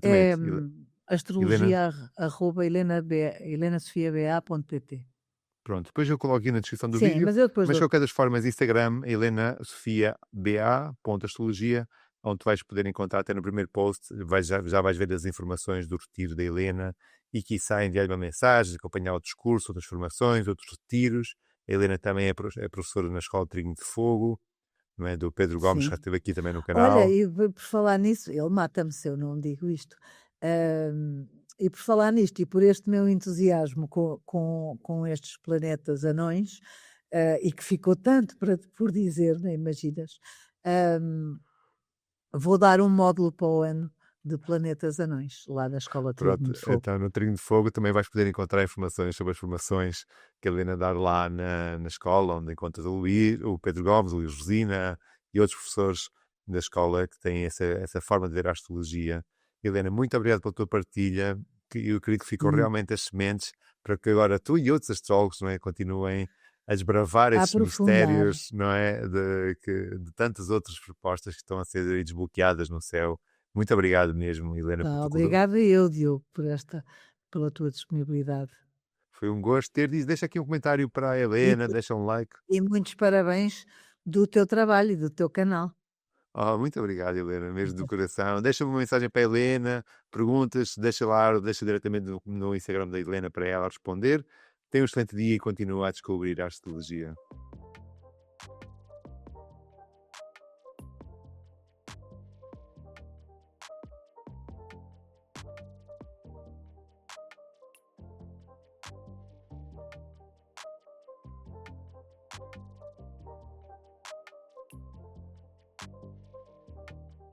é Exatamente. Helena, astrologia@helenasofiaba.pt. pronto. Depois eu coloco aqui na descrição do Sim, vídeo. mas eu depois Mas, de dou. qualquer das formas, Instagram, helenasofiaba.astrologia, onde tu vais poder encontrar até no primeiro post, já vais ver as informações do retiro da Helena e quiçá enviar-lhe uma mensagem, acompanhar o discurso, outras formações, outros retiros. A Helena também é professora na Escola de Trinho de Fogo, não é? Do Pedro Gomes, que já Sim. esteve aqui também no Olha, canal. e por falar nisso, ele mata-me se eu não digo isto. E por falar nisto, e por este meu entusiasmo com estes planetas anões, e que ficou tanto por dizer, nem imaginas, hum, vou dar um módulo para o ano de planetas anões, lá na Escola Trígono Pronto, de Fogo. então no Trinho de Fogo também vais poder encontrar informações sobre as formações que a Helena dá lá na escola, onde encontras o Pedro Gomes, o Luís Rosina e outros professores da escola que têm essa forma de ver a astrologia. Helena, muito obrigado pela tua partilha, que eu acredito que ficam Hum, realmente as sementes para que agora tu e outros astrólogos, não é, continuem a desbravar a esses aprofundar. mistérios, não é, de tantas outras propostas que estão a ser aí desbloqueadas no céu. Muito obrigado mesmo, Helena, por Tá, tu. obrigada eu, Diogo, pela tua disponibilidade. Foi um gosto ter. Deixa aqui um comentário para a Helena, deixa um like. E muitos parabéns do teu trabalho e do teu canal. Oh, muito obrigado, Helena, mesmo do coração. Deixa uma mensagem para a Helena, perguntas, deixa lá, ou deixa diretamente no Instagram da Helena para ela responder. Tenha um excelente dia e continua a descobrir a astrologia.